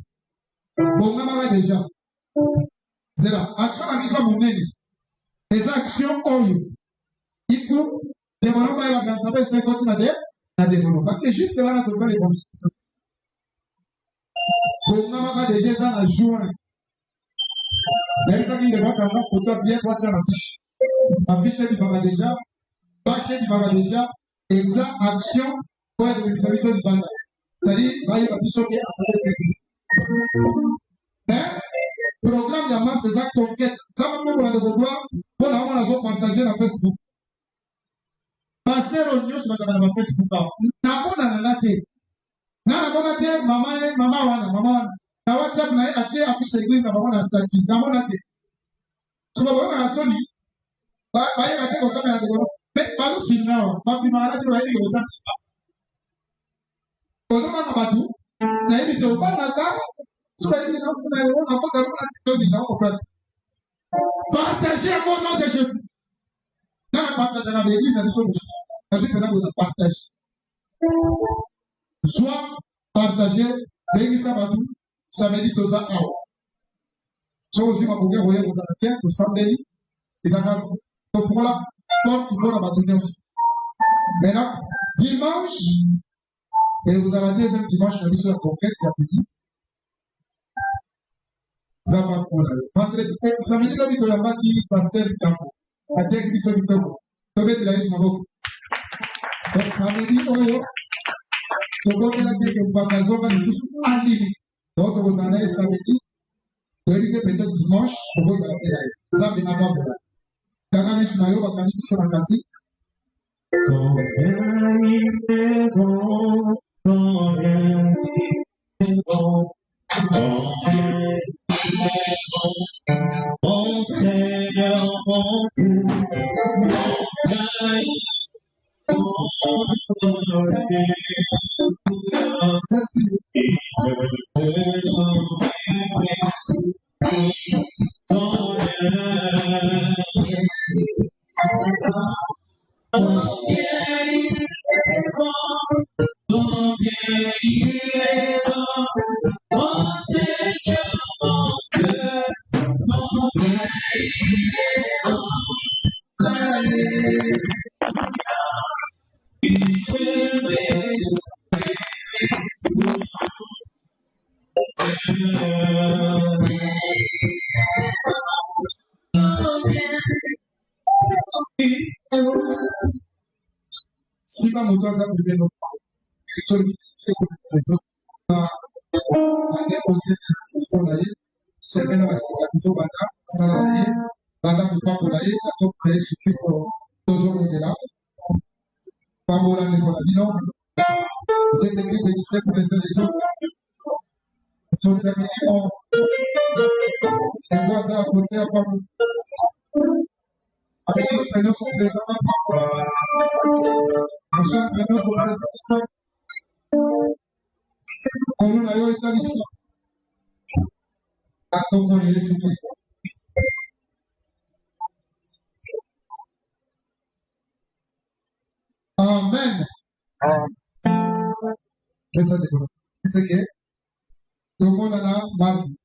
Bongama déjà. C'est là, action na biso monene. Les actions oyo. Il faut développer la grâce avec 50 na développer. Parce que juste là, on a besoin de conditions. Pour nous, déjà ça en juin. Même ça qui ne va pas avoir photo bien pour faire l'affiche. L'affiche du baba déjà, bâcher du baba déjà, exact action pour être le service du baba. C'est-à-dire, il va y avoir des choses qui sont hein? Programme Yaman, c'est ça conquête. Ça va pour le revoir, pour la partager dans Facebook. Passer au news sur Facebook. Namona nangate. Namona te mama wana. Na WhatsApp na atie affiche église na mama na statut. Namona te. So ba na soni. Ba ya te ko sa na de ko. Mais ba lu film na. Ba film ala te ba ni ko sa. Ko sa na ba tu. Na ibi te ba na ka. So ba ni na funa na ko ka na te ni na ko frère. Partagez au nom de Jésus. Dans la partage à l'église, il y a des choses. Parce que nous partage. Soit partager, l'église ça veut dire que ça a. Soit aussi, ma bougie, vous avez bien, vous savez, les agas, donc voilà, porte pour la bâtonneuse. Maintenant, dimanche, et vous avez un deuxième dimanche, la mission concrète, c'est à peine. Ça va pour la vendredi. Ça veut dire que la bâtie, pasteur, campo. La terre qui se dit tout. Tobet la is maboko. Samedi oyo. Tobet la terre que bakazoka ni susu andini. Donc vous en avez samedi. Vous avez peut-être dimanche. Vous en avez là. Ça vient avant. Quand on est sur la bakani sur la kanti. Mon Seigneur, mon Dieu, Si pas mon temps, ça vous devez nous parler. C'est comme ça. On est au début, c'est bien la situation banda, salarié, banda pour pas pour l'aller, la coupe créée sur Christ, toujours on est là. Pas pour la bilan. Il est écrit des lycées pour les autres. Si vous avez dit, on voit ça à côté, à part vous. Avec les Seigneurs sont présents à part pour la. Les gens présents sont présents à part. On nous l'a eu ici. À ton Jésus Christ. Amen. Mais ça dépend. C'est que tout le monde a là mardi.